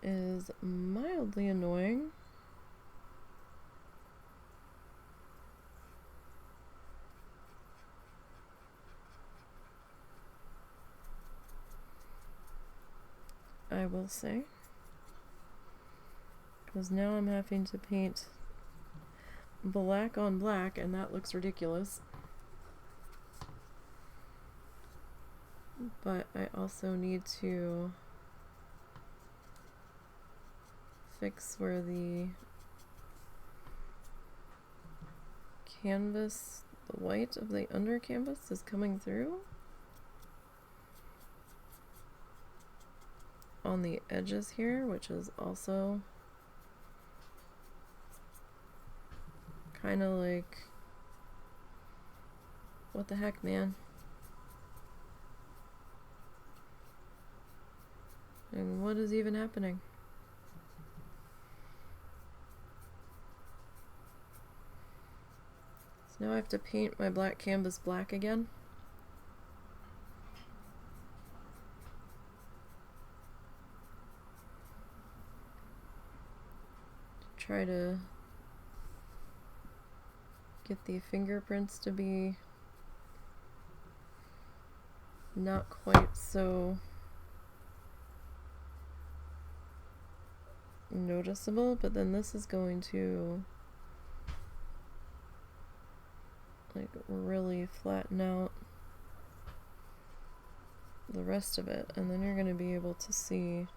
Is mildly annoying. I will say. Because now I'm having to paint black on black, and that looks ridiculous. But I also need to fix where the canvas, the white of the under canvas is coming through on the edges here, which is also kind of like, what the heck, man? And what is even happening? So now I have to paint my black canvas black again. Try to get the fingerprints to be not quite so noticeable, but then this is going to like really flatten out the rest of it, and then you're going to be able to see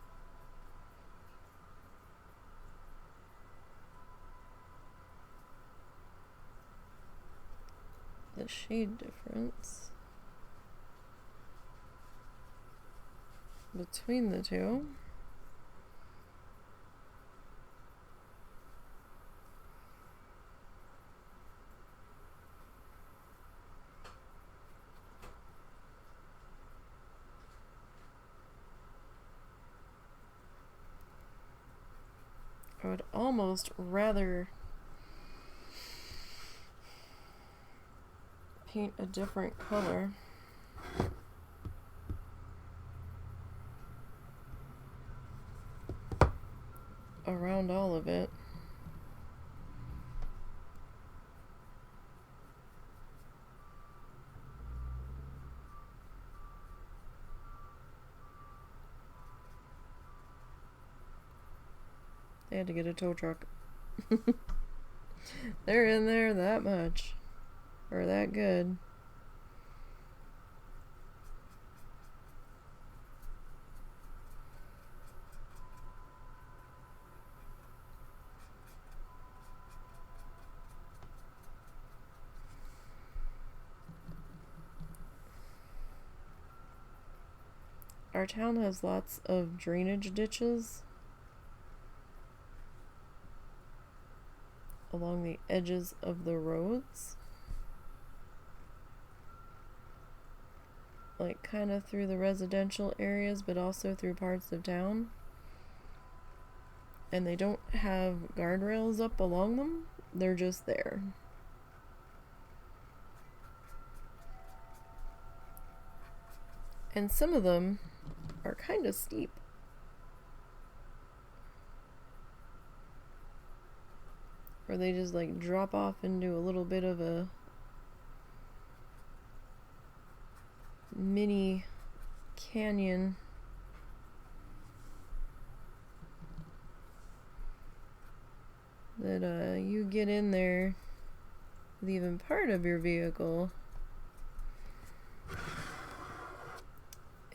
the shade difference between the two. I would almost rather paint a different color around all of it. They had to get a tow truck. They're in there that much. Or that good. Our town has lots of drainage ditches along the edges of the roads, like kind of through the residential areas, but also through parts of town, and they don't have guardrails up along them, they're just there. And some of them are kind of steep. Or they just like drop off into a little bit of a mini canyon. That you get in there with even part of your vehicle,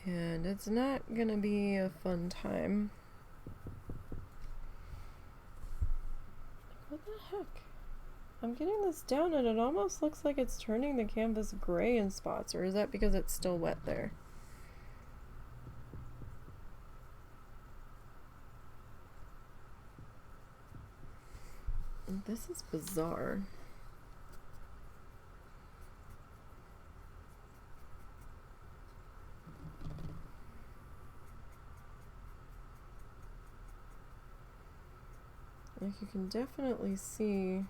and it's not gonna be a fun time. What the heck? I'm getting this down and it almost looks like it's turning the canvas gray in spots, or is that because it's still wet there? This is bizarre. Like, you can definitely see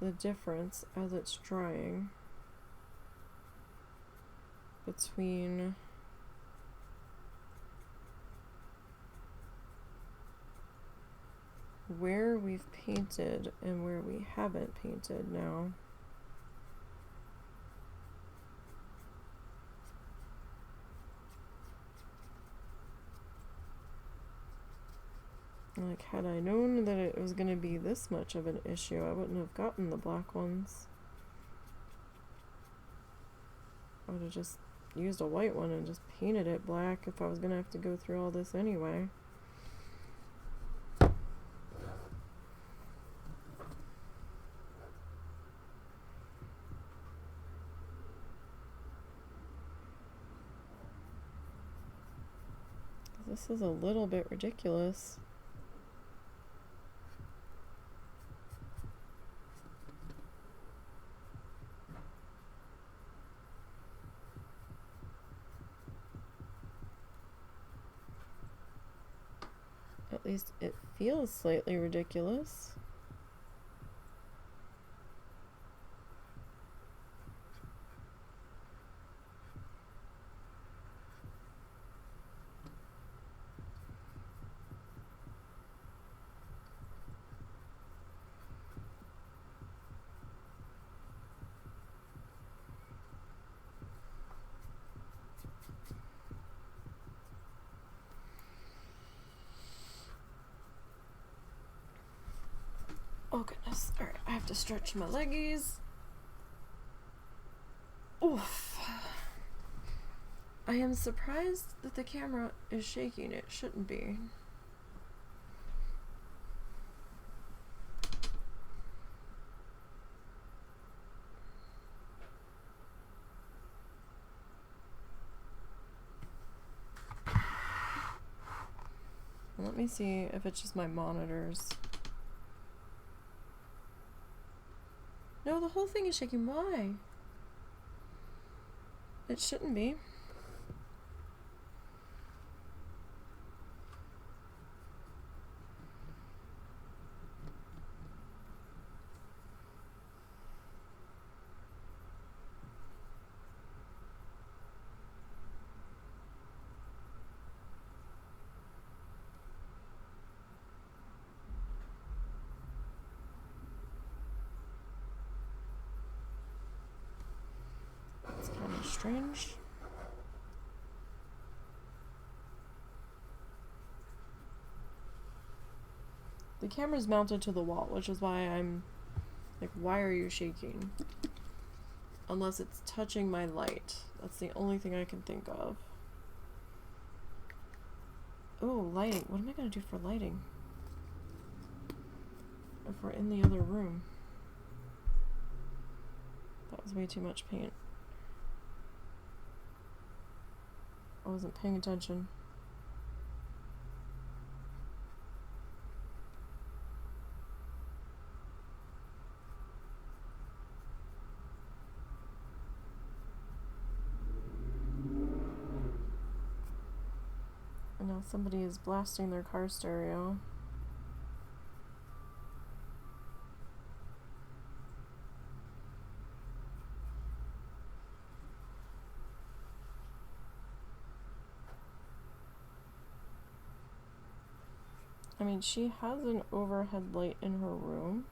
the difference as it's drying between where we've painted and where we haven't painted now. Like, had I known that it was going to be this much of an issue, I wouldn't have gotten the black ones. I would have just used a white one and just painted it black if I was going to have to go through all this anyway. This is a little bit ridiculous. At least it feels slightly ridiculous. Oh goodness. Alright, I have to stretch my leggies. Oof. I am surprised that the camera is shaking. It shouldn't be. Let me see if it's just my monitors. No, the whole thing is shaking. Why? It shouldn't be. It's kind of strange. The camera's mounted to the wall, which is why I'm like, why are you shaking? Unless it's touching my light. That's the only thing I can think of. Oh, lighting. What am I gonna do for lighting? If we're in the other room. That was way too much paint. I wasn't paying attention. And now somebody is blasting their car stereo. I mean, she has an overhead light in her room.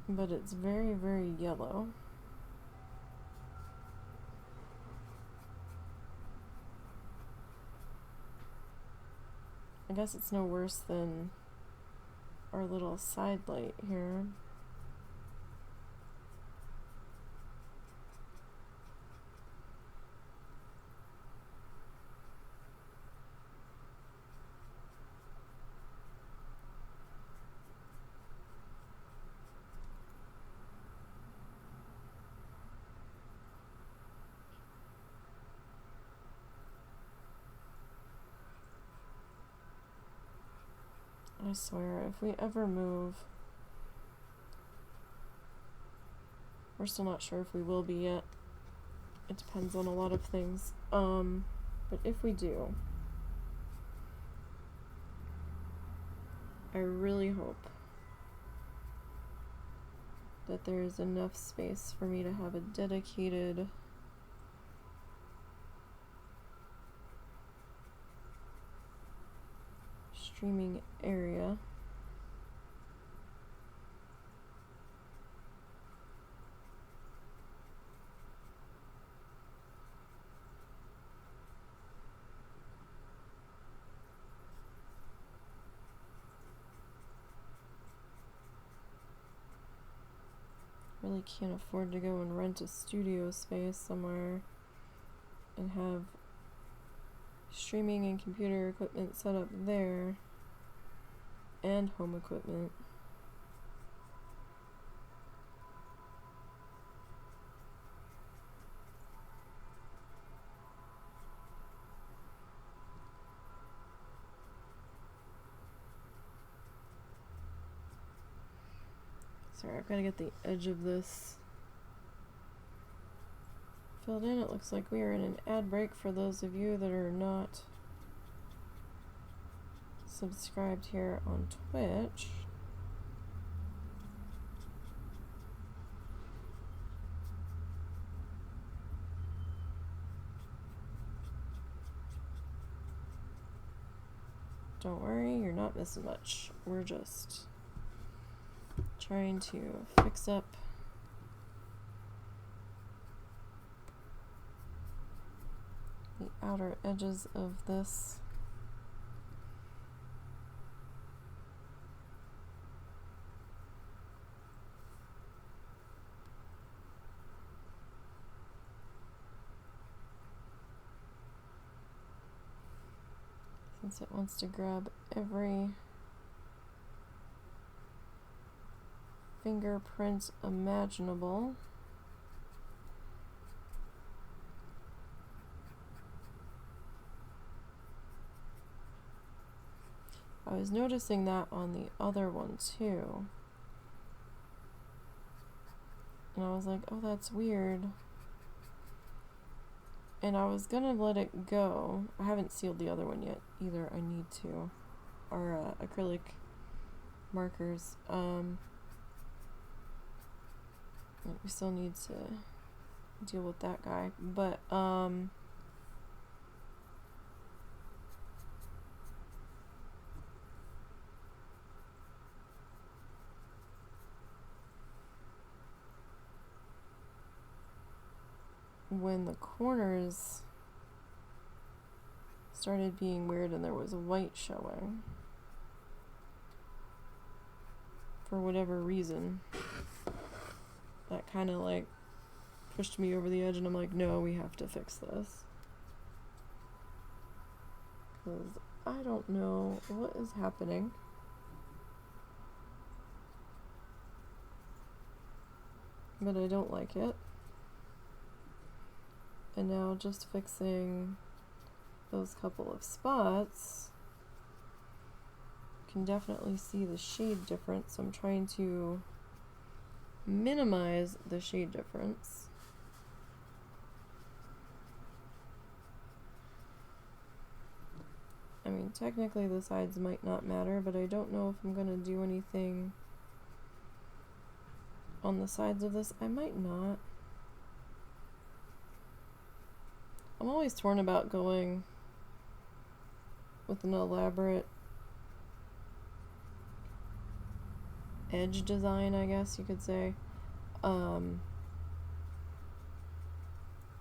But it's very, very yellow. I guess it's no worse than our little side light here. I swear, if we ever move, we're still not sure if we will be yet. It depends on a lot of things. But if we do, I really hope that there is enough space for me to have a dedicated streaming area. can't afford to go and rent a studio space somewhere and have streaming and computer equipment set up there and home equipment. Sorry, I've got to get the edge of this filled in. It looks like we are in an ad break for those of you that are not subscribed here on Twitch. Don't worry, you're not missing much. We're just trying to fix up the outer edges of this. Since it wants to grab every fingerprint imaginable. I was noticing that on the other one too. And I was like, oh, that's weird. And I was gonna let it go. I haven't sealed the other one yet either. I need to. Our acrylic markers. We still need to deal with that guy. But, when the corners started being weird and there was white showing, for whatever reason, that kind of like pushed me over the edge, and I'm like, no, we have to fix this. Because I don't know what is happening. But I don't like it. And now just fixing those couple of spots, you can definitely see the shade difference. So I'm trying to minimize the shade difference. I mean, technically the sides might not matter, but I don't know if I'm going to do anything on the sides of this. I might not. I'm always torn about going with an elaborate edge design, I guess you could say,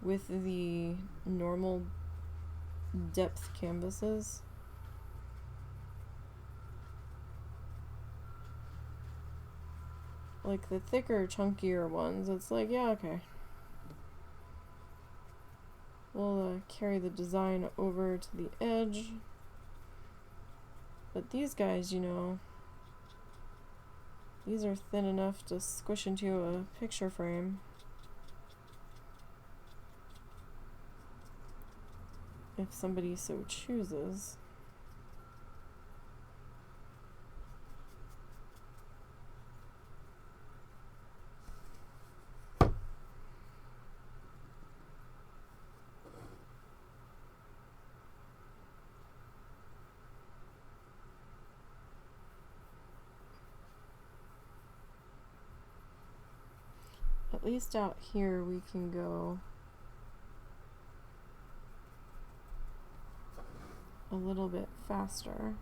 with the normal depth canvases. Like the thicker, chunkier ones, it's like, yeah, okay. We'll carry the design over to the edge. But these guys, you know, these are thin enough to squish into a picture frame. If somebody so chooses. At least out here we can go a little bit faster.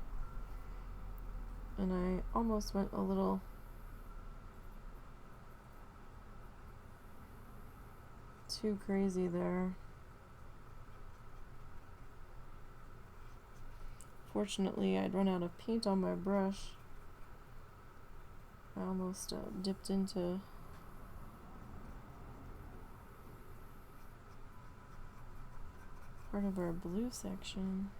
And I almost went a little too crazy there. Fortunately, I'd run out of paint on my brush. I almost dipped into part of our blue section.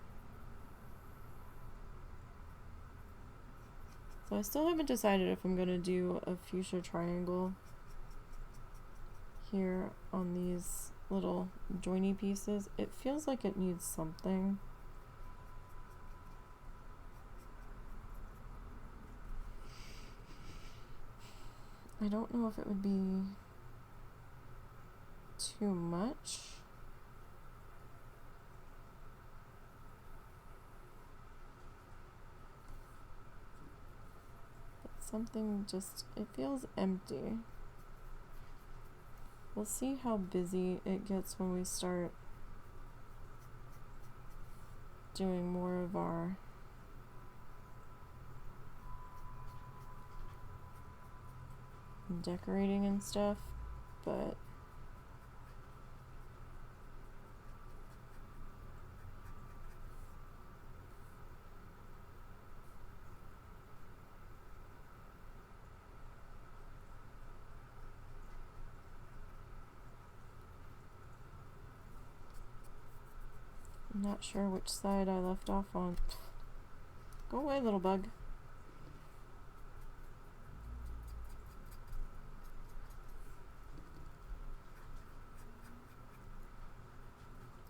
So I still haven't decided if I'm going to do a fuchsia triangle here on these little joiny pieces. It feels like it needs something. I don't know if it would be too much. But something just, it feels empty. We'll see how busy it gets when we start doing more of our decorating and stuff, but I'm not sure which side I left off on. Go away, little bug.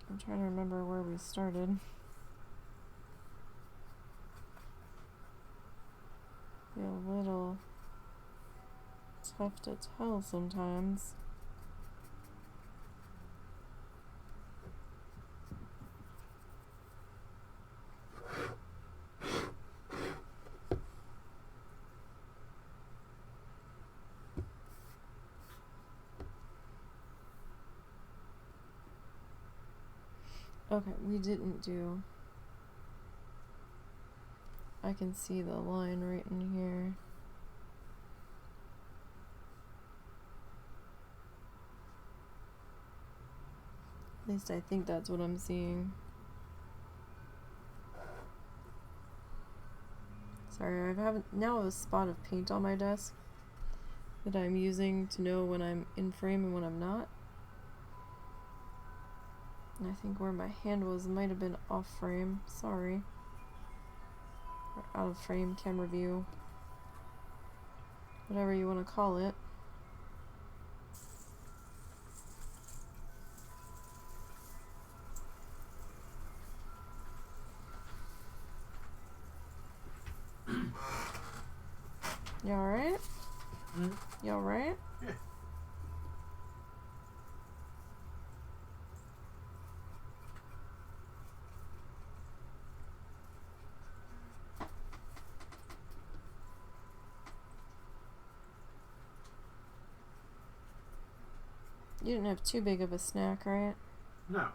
I'm trying to remember where we started. Be a little tough to tell sometimes. Okay, we didn't do... I can see the line right in here. At least I think that's what I'm seeing. Sorry, I have now a spot of paint on my desk that I'm using to know when I'm in frame and when I'm not. And I think where my hand was might have been off frame. Sorry. Or out of frame, camera view. Whatever you want to call it. You alright? Mm. You alright? Yeah. You didn't have too big of a snack, right? No.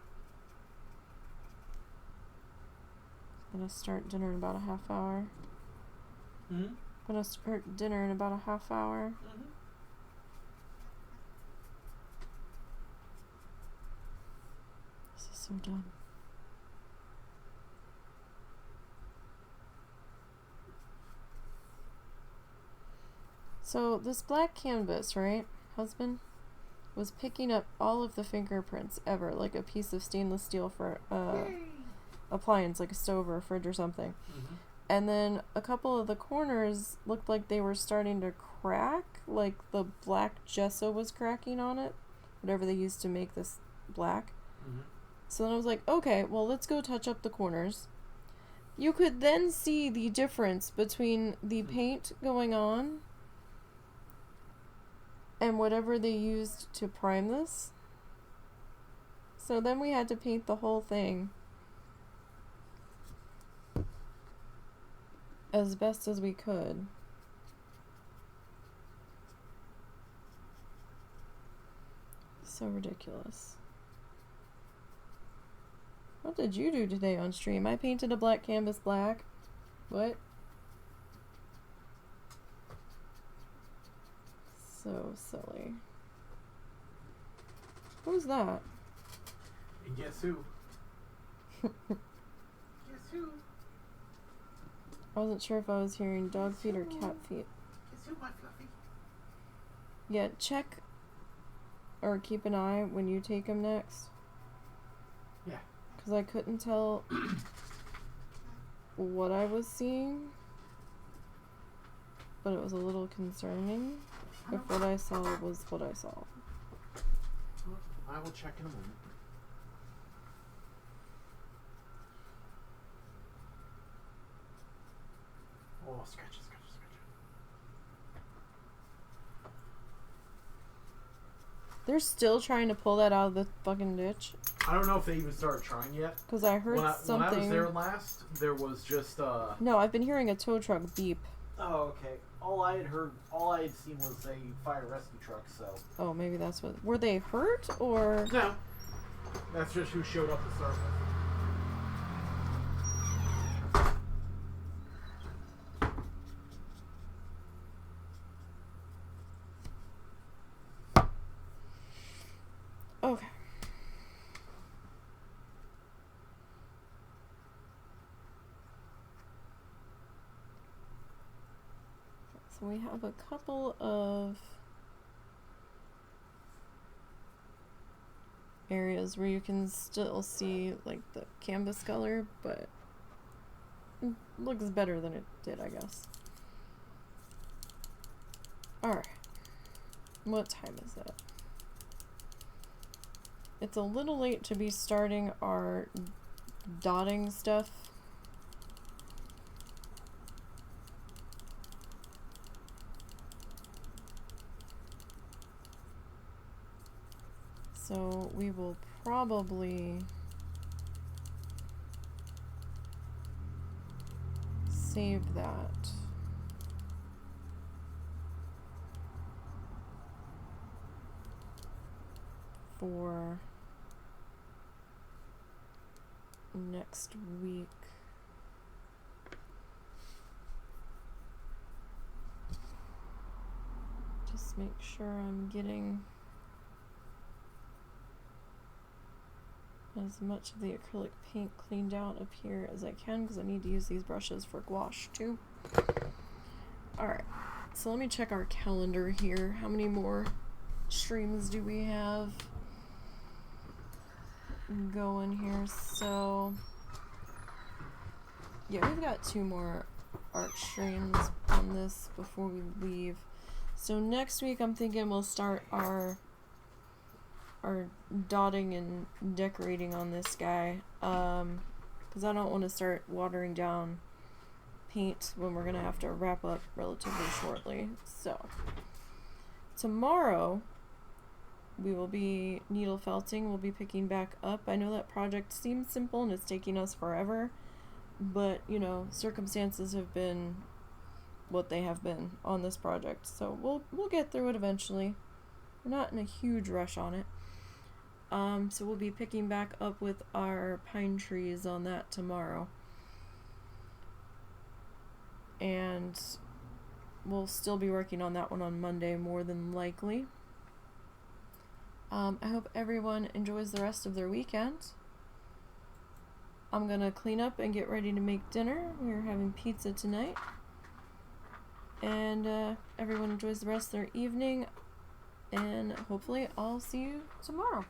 Gonna start dinner in about a half hour. Mm-hmm. Gonna start dinner in about a half hour. Mm-hmm. This is so done. So this black canvas, right, husband, was picking up all of the fingerprints ever, like a piece of stainless steel for appliance, like a stove or a fridge or something. Mm-hmm. And then a couple of the corners looked like they were starting to crack, like the black gesso was cracking on it, whatever they used to make this black. Mm-hmm. So then I was like, okay, well, let's go touch up the corners. You could then see the difference between the paint going on and whatever they used to prime this. So then we had to paint the whole thing as best as we could. So ridiculous. What did you do today on stream? I painted a black canvas black. What? So silly. Who's that? And guess who? Guess who? I wasn't sure if I was hearing dog feet or cat feet. Guess who, my fluffy? Yeah, check or keep an eye when you take him next. Yeah. because I couldn't tell what I was seeing, but it was a little concerning if what I saw was what I saw. I will check in a moment. Oh, scratch it, scratch it, scratch it. They're still trying to pull that out of the fucking ditch. I don't know if they even started trying yet. Because I heard something. When I was there last, there was just No, I've been hearing a tow truck beep. Oh, okay. All I had seen was a fire rescue truck, so. Oh, maybe that's what. Were they hurt or? No. That's just who showed up to start with. Okay. So we have a couple of areas where you can still see like the canvas color, but it looks better than it did, I guess. Alright. What time is it? It's a little late to be starting our dotting stuff. So we will probably save that for next week. Just make sure I'm getting as much of the acrylic paint cleaned out up here as I can, because I need to use these brushes for gouache too. Alright, so let me check our calendar here. How many more streams do we have going here? So yeah, we've got 2 more art streams on this before we leave. So next week I'm thinking we'll start our dotting and decorating on this guy, because I don't want to start watering down paint when we're gonna have to wrap up relatively shortly. So tomorrow we will be needle felting. We'll be picking back up. I know that project seems simple and it's taking us forever, but you know, circumstances have been what they have been on this project, so we'll get through it eventually. We're not in a huge rush on it. So we'll be picking back up with our pine trees on that tomorrow. And we'll still be working on that one on Monday, more than likely. I hope everyone enjoys the rest of their weekend. I'm gonna clean up and get ready to make dinner. We're having pizza tonight. And everyone enjoys the rest of their evening. And hopefully I'll see you tomorrow.